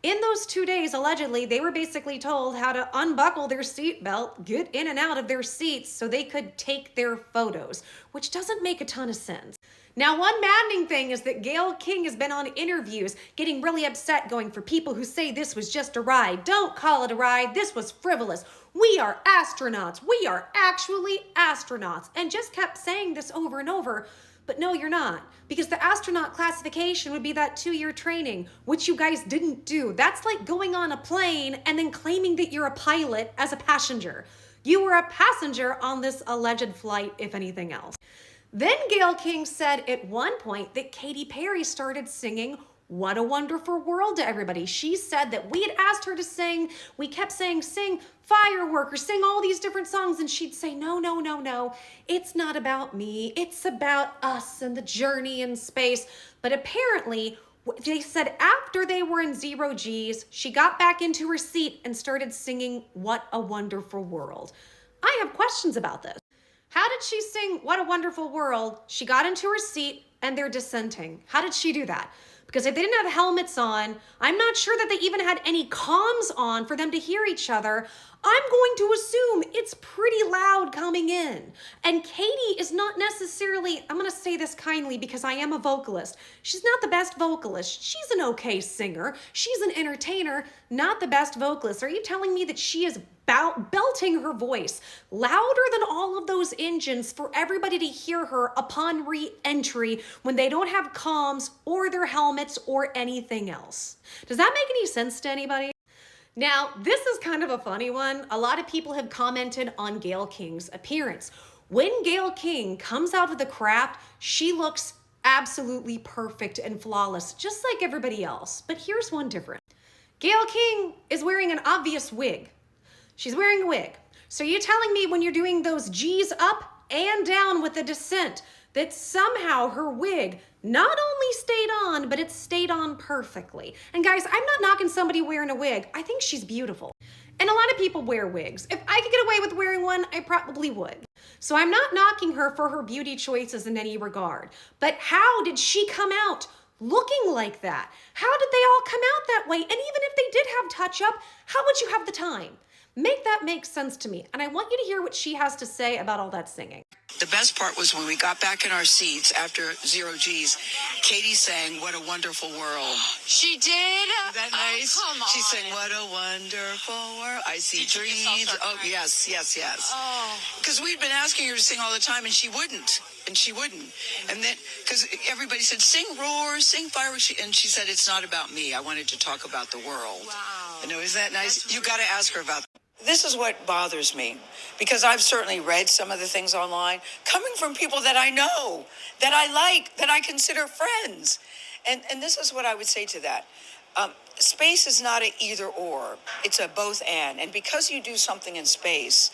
In those 2 days, allegedly, they were basically told how to unbuckle their seatbelt, get in and out of their seats so they could take their photos, which doesn't make a ton of sense. Now, one maddening thing is that Gayle King has been on interviews getting really upset, going, for people who say this was just a ride, don't call it a ride, this was frivolous. We are astronauts. We are actually astronauts. And just kept saying this over and over. But no, you're not. Because the astronaut classification would be that 2-year training, which you guys didn't do. That's like going on a plane and then claiming that you're a pilot as a passenger. You were a passenger on this alleged flight, if anything else. Then Gayle King said at one point that Katy Perry started singing "What a Wonderful World" to everybody. She said that we had asked her to sing. We kept saying, sing Firework or sing all these different songs. And she'd say, no, no, no, no. It's not about me. It's about us and the journey in space. But apparently, they said after they were in 0 G's, she got back into her seat and started singing "What a Wonderful World." I have questions about this. How did she sing "What a Wonderful World"? She got into her seat and they're dissenting. How did she do that? Because if they didn't have helmets on, I'm not sure that they even had any comms on for them to hear each other. I'm going to assume it's pretty loud coming in. And Katy is not necessarily, I'm going to say this kindly because I am a vocalist. She's not the best vocalist. She's an okay singer. She's an entertainer, not the best vocalist. Are you telling me that she is belting her voice louder than all of those engines for everybody to hear her upon re-entry when they don't have comms or their helmets or anything else? Does that make any sense to anybody? Now, this is kind of a funny one. A lot of people have commented on Gayle King's appearance. When Gayle King comes out of the craft, she looks absolutely perfect and flawless, just like everybody else. But here's one difference. Gayle King is wearing an obvious wig. She's wearing a wig. So you're telling me when you're doing those G's up and down with the descent that somehow her wig not only stayed on, but it stayed on perfectly. And guys, I'm not knocking somebody wearing a wig. I think she's beautiful. And a lot of people wear wigs. If I could get away with wearing one, I probably would. So I'm not knocking her for her beauty choices in any regard. But how did she come out looking like that? How did they all come out that way? And even if they did have touch-up, how would you have the time? Make that make sense to me. And I want you to hear what she has to say about all that singing. The best part was when we got back in our seats after 0 G's, Katy sang "What a Wonderful World." She did? Isn't that nice? Oh, come on. She sang "What a Wonderful World." I see Did you get dreams. yourself Oh, yes, yes, yes. Oh. Because we'd been asking her to sing all the time, and she wouldn't. And she wouldn't. And then, because everybody said, sing Roar, sing Fireworks. And she said, it's not about me. I wanted to talk about the world. Wow. I know, isn't that nice? That's You got to ask her about that. This is what bothers me, because I've certainly read some of the things online coming from people that I know, that I like, that I consider friends. And this is what I would say to that. Space is not an either or. It's a both and. And because you do something in space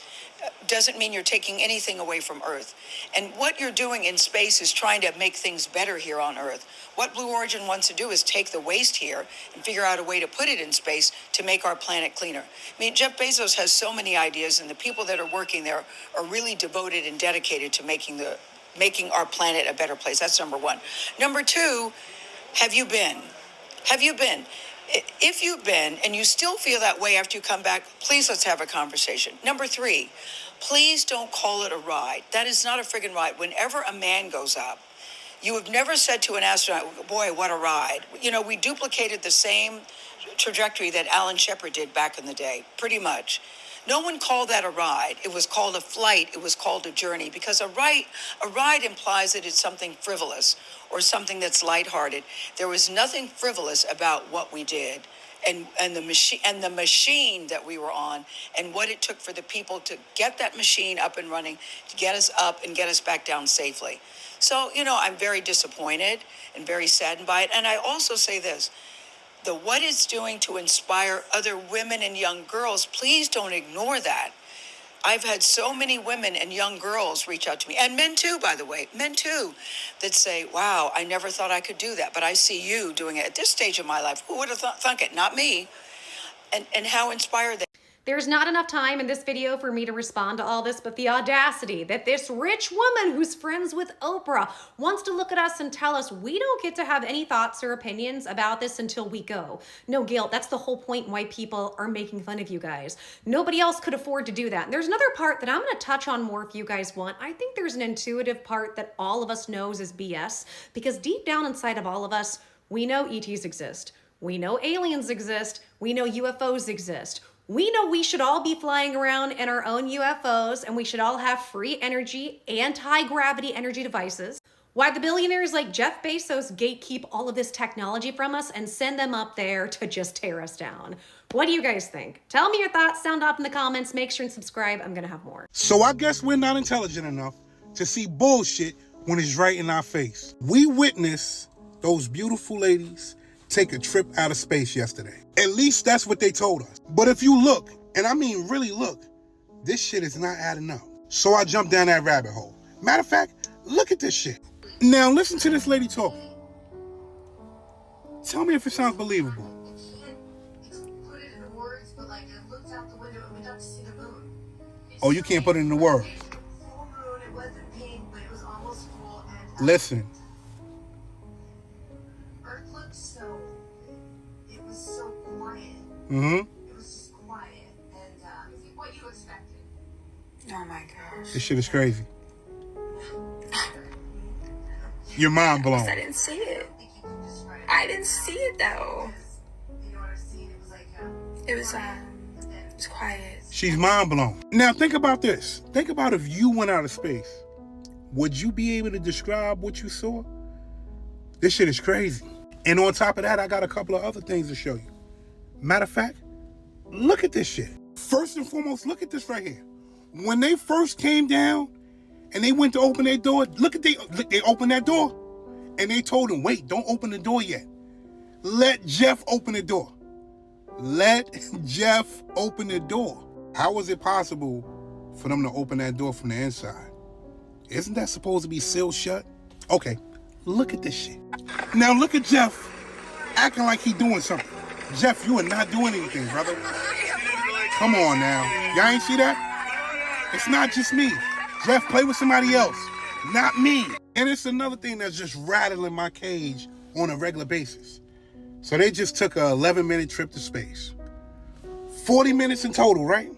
doesn't mean you're taking anything away from Earth. And what you're doing in space is trying to make things better here on Earth. What Blue Origin wants to do is take the waste here and figure out a way to put it in space to make our planet cleaner. I mean, Jeff Bezos has so many ideas, and the people that are working there are really devoted and dedicated to making our planet a better place. That's number one. Number two, have you been? Have you been? If you've been and you still feel that way after you come back, please let's have a conversation. Number three, please don't call it a ride. That is not a friggin' ride. Whenever a man goes up, you have never said to an astronaut, boy, what a ride. You know, we duplicated the same trajectory that Alan Shepard did back in the day, pretty much. No one called that a ride. It was called a flight. It was called a journey, because a ride implies that it's something frivolous or something that's lighthearted. There was nothing frivolous about what we did and the machine that we were on, and what it took for the people to get that machine up and running, to get us up and get us back down safely. So, you know, I'm very disappointed and very saddened by it. And I also say this. What it's doing to inspire other women and young girls, please don't ignore that. I've had so many women and young girls reach out to me, and men too, by the way, men too, that say, wow, I never thought I could do that, but I see you doing it at this stage of my life. Who would have thunk it? Not me. And how inspired they. There's not enough time in this video for me to respond to all this, but the audacity that this rich woman who's friends with Oprah wants to look at us and tell us we don't get to have any thoughts or opinions about this until we go. No, Gail, that's the whole point why people are making fun of you guys. Nobody else could afford to do that. And there's another part that I'm going to touch on more if you guys want. I think there's an intuitive part that all of us knows is BS, because deep down inside of all of us, we know ETs exist. We know aliens exist. We know UFOs exist. We know we should all be flying around in our own UFOs, and we should all have free energy, anti-gravity energy devices. Why the billionaires like Jeff Bezos gatekeep all of this technology from us and send them up there to just tear us down. What do you guys think? Tell me your thoughts, sound off in the comments, make sure and subscribe. I'm gonna have more. So I guess we're not intelligent enough to see bullshit when it's right in our face. We witnessed those beautiful ladies take a trip out of space yesterday. At least that's what they told us. But if you look, and I mean really look, this shit is not adding up. So I jumped down that rabbit hole. Matter of fact, look at this shit. Now listen to this lady talking. Tell me if it sounds believable. Oh, you can't put it in the words. Listen. Mm-hmm. It was just quiet and what you expected. Oh my gosh. This shit is crazy. Your mind blown. I didn't see it. I didn't see it though. It was quiet. She's mind blown. Now think about this. Think about if you went out of space. Would you be able to describe what you saw? This shit is crazy. And on top of that, I got a couple of other things to show you. Matter of fact, look at this shit. First and foremost, look at this right here. When they first came down and they went to open their door, look, they opened that door and they told him, wait, don't open the door yet. Let Jeff open the door. Let Jeff open the door. How was it possible for them to open that door from the inside? Isn't that supposed to be sealed shut? Okay, look at this shit. Now look at Jeff acting like he doing something. Jeff, you are not doing anything, brother. Come on now. Y'all ain't see that? It's not just me. Jeff, play with somebody else, not me. And it's another thing that's just rattling my cage on a regular basis. So they just took a 11-minute trip to space. 40 minutes in total, right?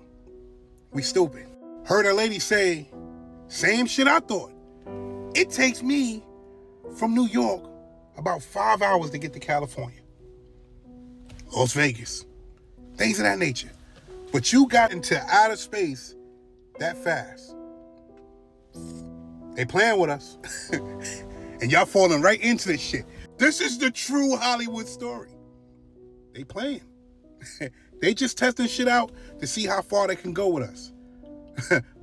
We stupid. Heard a lady say, same shit I thought. It takes me from New York about 5 hours to get to California. Las Vegas, things of that nature. But you got into outer space that fast. They playing with us. And y'all falling right into this shit. This is the true Hollywood story. They playing. They just testing shit out to see how far they can go with us.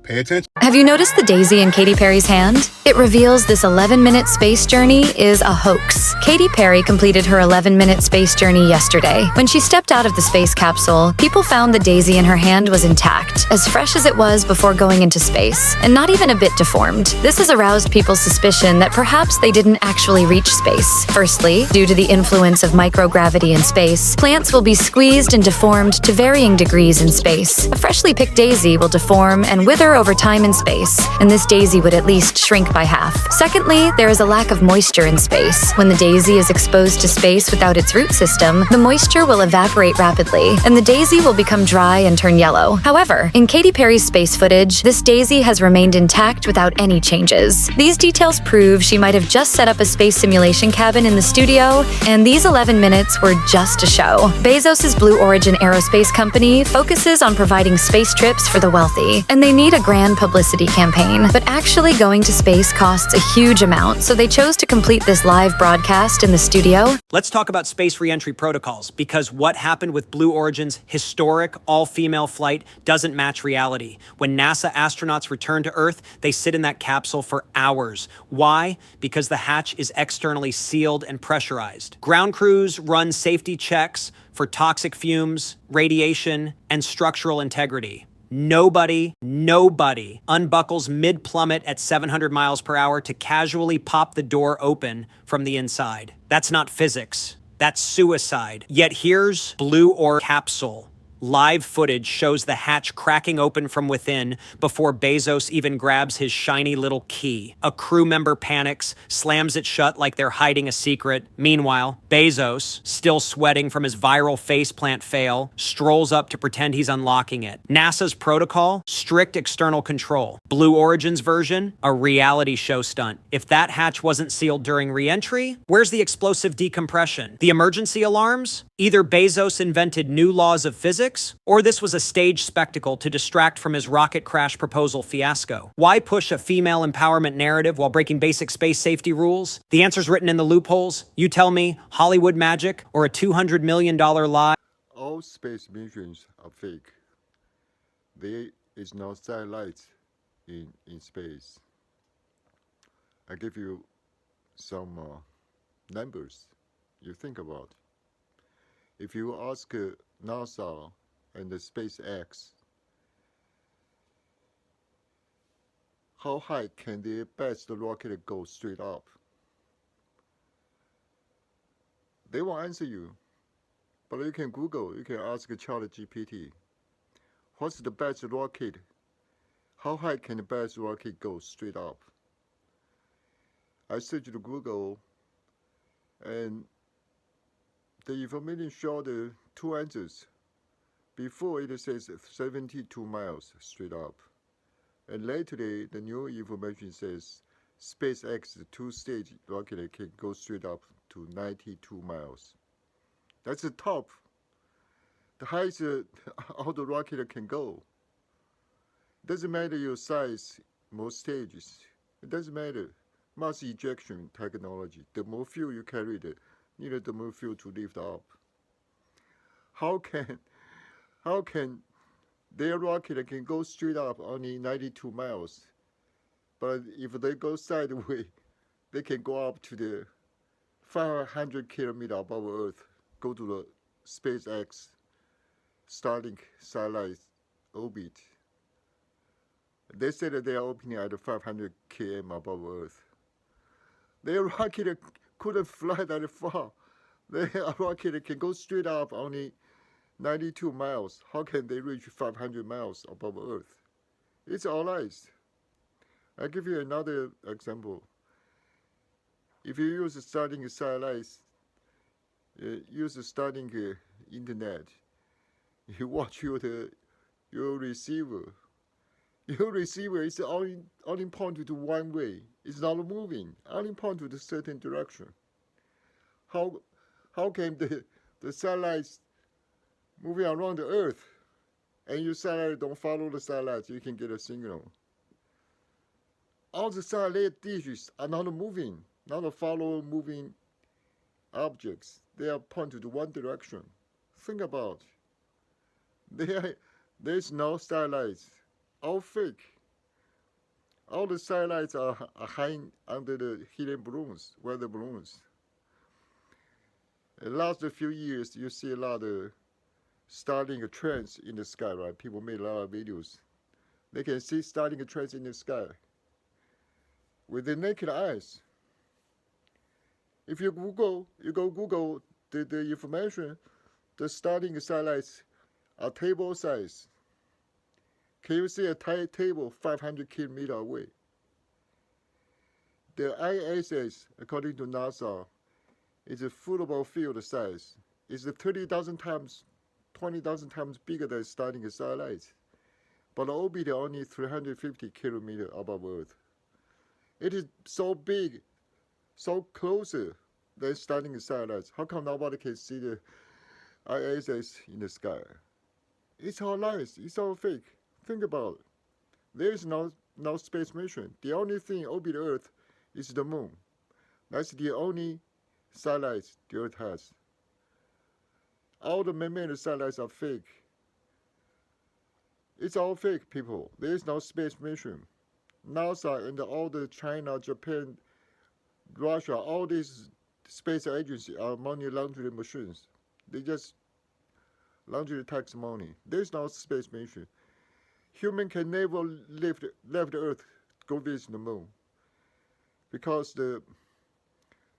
Pay attention. Have you noticed the daisy in Katy Perry's hand? It reveals this 11-minute space journey is a hoax. Katy Perry completed her 11-minute space journey yesterday. When she stepped out of the space capsule, people found the daisy in her hand was intact, as fresh as it was before going into space, and not even a bit deformed. This has aroused people's suspicion that perhaps they didn't actually reach space. Firstly, due to the influence of microgravity in space, plants will be squeezed and deformed to varying degrees in space. A freshly picked daisy will deform and wither over time in space, and this daisy would at least shrink by half. Secondly, there is a lack of moisture in space. When the daisy is exposed to space without its root system, the moisture will evaporate rapidly, and the daisy will become dry and turn yellow. However, in Katy Perry's space footage, this daisy has remained intact without any changes. These details prove she might have just set up a space simulation cabin in the studio, and these 11 minutes were just a show. Bezos' Blue Origin aerospace company focuses on providing space trips for the wealthy, and they need a grand publicity campaign. But actually going to space costs a huge amount, so they chose to complete this live broadcast in the studio. Let's talk about space reentry protocols, because what happened with Blue Origin's historic all-female flight doesn't match reality. When NASA astronauts return to Earth, they sit in that capsule for hours. Why? Because the hatch is externally sealed and pressurized. Ground crews run safety checks for toxic fumes, radiation, and structural integrity. Nobody unbuckles mid-plummet at 700 miles per hour to casually pop the door open from the inside. That's not physics. That's suicide. Yet here's Blue Origin capsule Live footage shows the hatch cracking open from within before Bezos even grabs his shiny little key. A crew member panics, slams it shut like they're hiding a secret. Meanwhile, Bezos, still sweating from his viral faceplant fail, strolls up to pretend he's unlocking it. NASA's protocol? Strict external control. Blue Origin's version? A reality show stunt. If that hatch wasn't sealed during re-entry, where's the explosive decompression? The emergency alarms? Either Bezos invented new laws of physics, or this was a staged spectacle to distract from his rocket crash proposal fiasco. Why push a female empowerment narrative while breaking basic space safety rules? The answer's written in the loopholes. You tell me, Hollywood magic or a $200 million lie? All space missions are fake. There is no satellite in space. I give you some numbers you think about. If you ask NASA and the SpaceX, how high can the best rocket go straight up? They won't answer you. But you can Google, you can ask ChatGPT, what's the best rocket? How high can the best rocket go straight up? I searched Google, and the information showed two answers. Before it says 72 miles straight up. And lately, the new information says SpaceX two-stage rocket can go straight up to 92 miles. That's the top. The highest all the rocket can go. Doesn't matter your size, more stages. It doesn't matter. Mass ejection technology. The more fuel you carry, the more fuel to lift up. How can their rocket can go straight up only 92 miles, but if they go sideways, they can go up to the 500 kilometers above Earth, go to the SpaceX Starlink satellite orbit. They said that they are opening at 500 km above Earth. Their rocket couldn't fly that far. Their rocket can go straight up only 92 miles. How can they reach 500 miles above Earth? It's all lies. I'll give you another example. If you use Starlink satellites, use Starlink internet, you watch your receiver. Your receiver is only pointed to one way. It's not moving. Only pointed to a certain direction. How can the satellites moving around the Earth, and your satellite don't follow the satellites, you can get a signal? All the satellite dishes are not moving, not follow moving objects. They are pointed to one direction. Think about it. There's no satellites. All fake. All the satellites are hiding under the helium balloons, weather balloons. The last few years, you see a lot of Starlink trains in the sky, right? People made a lot of videos. They can see Starlink trains in the sky with their naked eyes. If you Google the information, the Starlink satellites are table size. Can you see a table 500 kilometers away? The ISS, according to NASA, is a football field size. It's 30,000 times, 20,000 times bigger than Starlink satellites. But the orbit is only 350 kilometers above Earth. It is so big, so closer than Starlink satellites. How come nobody can see the ISS in the sky? It's all lies. It's all fake. Think about it. There is no space mission. The only thing orbit Earth is the moon. That's the only satellites the Earth has. All the man-made satellites are fake. It's all fake, people. There is no space mission. NASA and all the China, Japan, Russia, all these space agencies are money laundering machines. They just launder tax money. There's no space mission. Human can never left Earth, go visit the moon, because the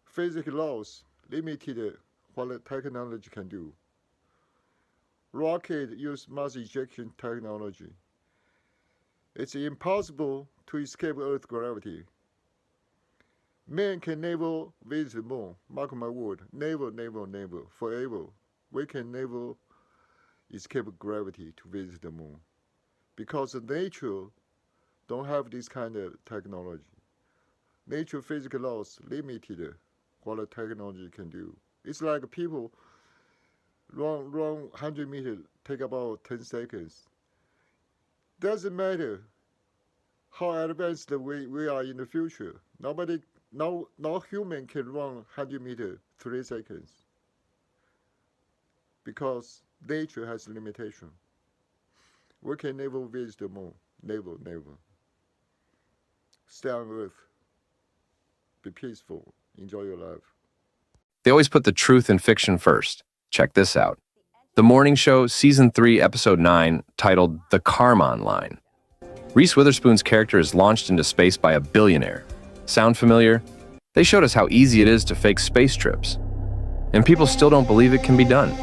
physics laws limited what the technology can do. rocket use mass ejection technology. It's impossible to escape Earth's gravity. Man can never visit the moon. Mark my word. Never, never, never. Forever. We can never escape gravity to visit the moon. Because nature don't have this kind of technology. Nature physical laws limited what the technology can do. It's like people run 100 meters, take about 10 seconds. Doesn't matter how advanced we are in the future. No human can run 100 meters 3 seconds because nature has limitation. We can never visit the moon. Never, never. Stay on Earth. Be peaceful. Enjoy your life. They always put the truth in fiction first. Check this out. The Morning Show, Season 3, Episode 9, titled The Karman Line. Reese Witherspoon's character is launched into space by a billionaire. Sound familiar? They showed us how easy it is to fake space trips. And people still don't believe it can be done.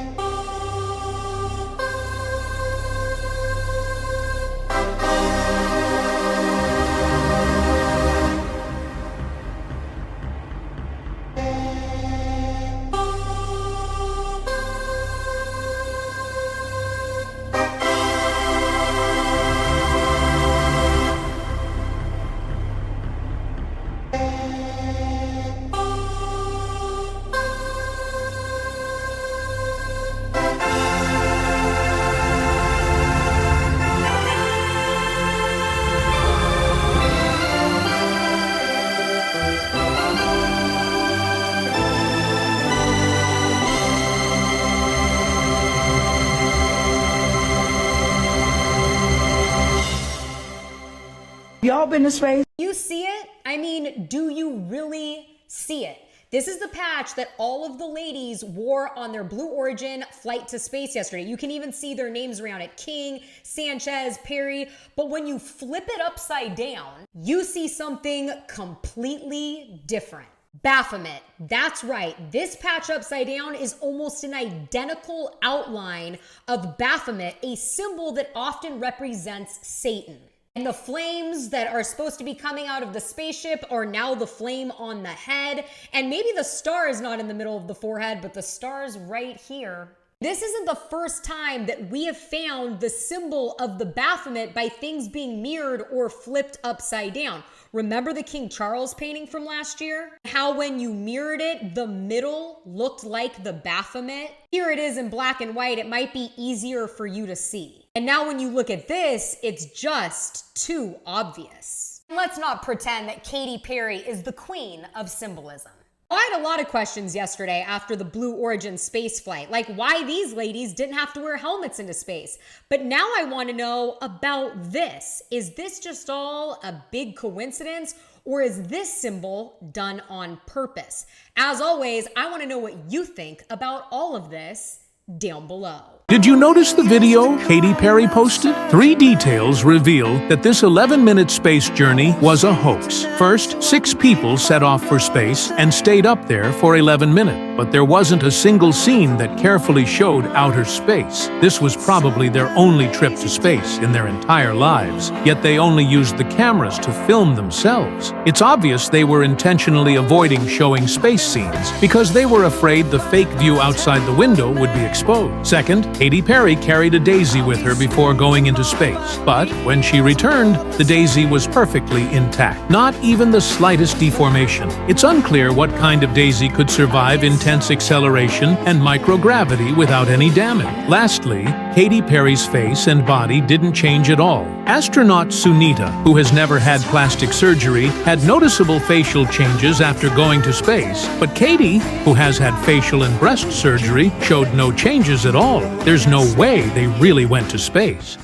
Y'all been to space? You see it? I mean, do you really see it? This is the patch that all of the ladies wore on their Blue Origin flight to space yesterday. You can even see their names around it. King, Sanchez, Perry. But when you flip it upside down, you see something completely different. Baphomet. That's right. This patch upside down is almost an identical outline of Baphomet, a symbol that often represents Satan. And the flames that are supposed to be coming out of the spaceship are now the flame on the head. And maybe the star is not in the middle of the forehead, but the star's right here. This isn't the first time that we have found the symbol of the Baphomet by things being mirrored or flipped upside down. Remember the King Charles painting from last year? How when you mirrored it, the middle looked like the Baphomet? Here it is in black and white. It might be easier for you to see. And now when you look at this, it's just too obvious. Let's not pretend that Katy Perry is the queen of symbolism. I had a lot of questions yesterday after the Blue Origin space flight, like why these ladies didn't have to wear helmets into space. But now I want to know about this. Is this just all a big coincidence, or is this symbol done on purpose? As always, I want to know what you think about all of this down below. Did you notice the video Katy Perry posted? 3 details reveal that this 11-minute space journey was a hoax. First, 6 people set off for space and stayed up there for 11 minutes, but there wasn't a single scene that carefully showed outer space. This was probably their only trip to space in their entire lives, yet they only used the cameras to film themselves. It's obvious they were intentionally avoiding showing space scenes because they were afraid the fake view outside the window would be exposed. Second, Katy Perry carried a daisy with her before going into space, but when she returned, the daisy was perfectly intact. Not even the slightest deformation. It's unclear what kind of daisy could survive intense acceleration and microgravity without any damage. Lastly, Katy Perry's face and body didn't change at all. Astronaut Sunita, who has never had plastic surgery, had noticeable facial changes after going to space, but Katy, who has had facial and breast surgery, showed no changes at all. There's no way they really went to space.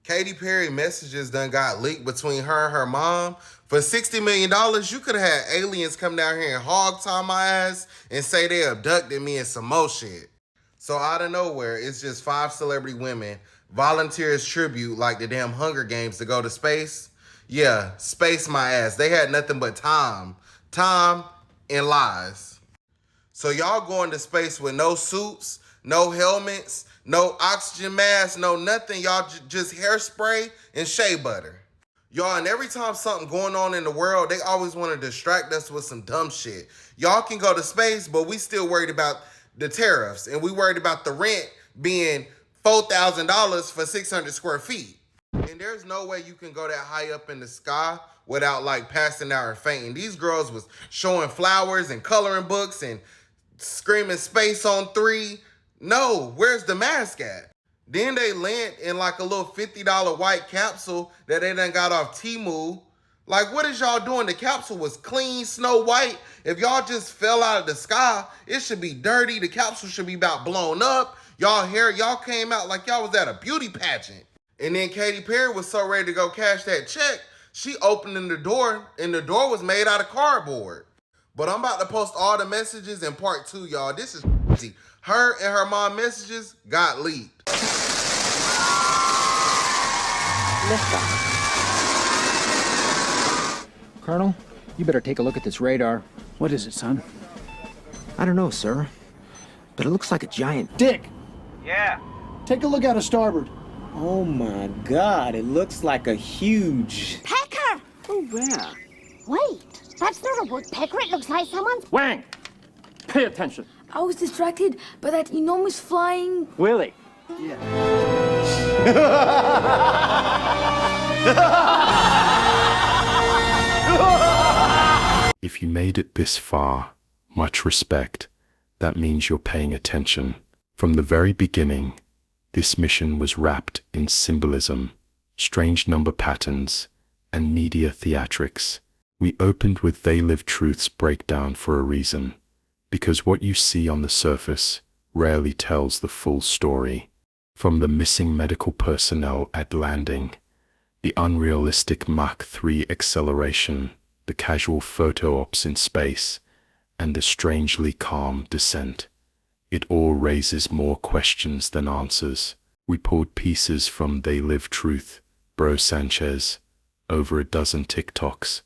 Katy Perry messages done got leaked between her and her mom. For $60 million, you could have had aliens come down here and hog tie my ass and say they abducted me and some more shit. So out of nowhere, it's just 5 celebrity women volunteer as tribute like the damn Hunger Games to go to space. Yeah, space my ass. They had nothing but time and lies. So y'all going to space with no suits, no helmets, no oxygen masks, no nothing. Y'all just hairspray and shea butter. Y'all, and every time something going on in the world, they always want to distract us with some dumb shit. Y'all can go to space, but we still worried about the tariffs, and we worried about the rent being $4,000 for 600 square feet. And there's no way you can go that high up in the sky without like passing out or fainting. These girls was showing flowers and coloring books and screaming space on 3. No, where's the mask at? Then they land in like a little $50 white capsule that they done got off Temu. Like, what is y'all doing? The capsule was clean, snow white. If y'all just fell out of the sky, it should be dirty. The capsule should be about blown up. Y'all hair, y'all came out like y'all was at a beauty pageant. And then Katy Perry was so ready to go cash that check, she opened in the door, and the door was made out of cardboard. But I'm about to post all the messages in part 2, y'all. This is crazy. Her and her mom messages got leaked. Colonel, you better take a look at this radar. What is it, son? I don't know, sir, but it looks like a giant Dick! Yeah. Take a look out of starboard. Oh my God, it looks like a huge... Pecker! Oh, where? Wait, that's not a woodpecker. It looks like someone's... Wang! Pay attention. I was distracted by that enormous flying... Willie. If you made it this far, much respect. That means you're paying attention. From the very beginning, this mission was wrapped in symbolism, strange number patterns, and media theatrics. We opened with They Live Truth's breakdown for a reason, because what you see on the surface rarely tells the full story. From the missing medical personnel at landing, the unrealistic Mach 3 acceleration, the casual photo ops in space, and the strangely calm descent. It all raises more questions than answers. We pulled pieces from They Live Truth, Bro Sanchez, over a dozen TikToks,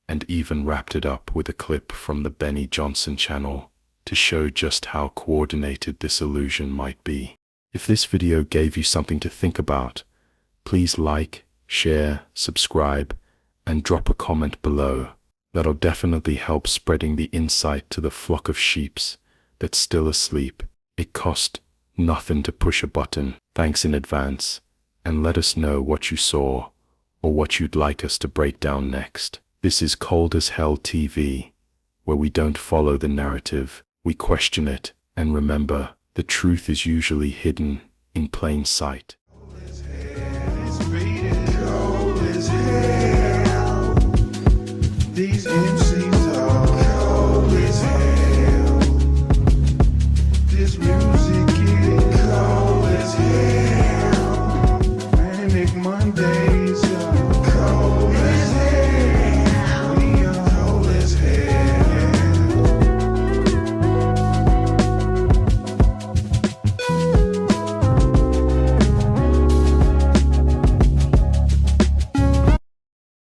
and even wrapped it up with a clip from the Benny Johnson channel to show just how coordinated this illusion might be. If this video gave you something to think about, please like, share, subscribe, and drop a comment below. That'll definitely help spreading the insight to the flock of sheeps that's still asleep. It cost nothing to push a button. Thanks in advance, and let us know what you saw or what you'd like us to break down next. This is Cold as Hell TV, where we don't follow the narrative, we question it, and remember, the truth is usually hidden in plain sight. These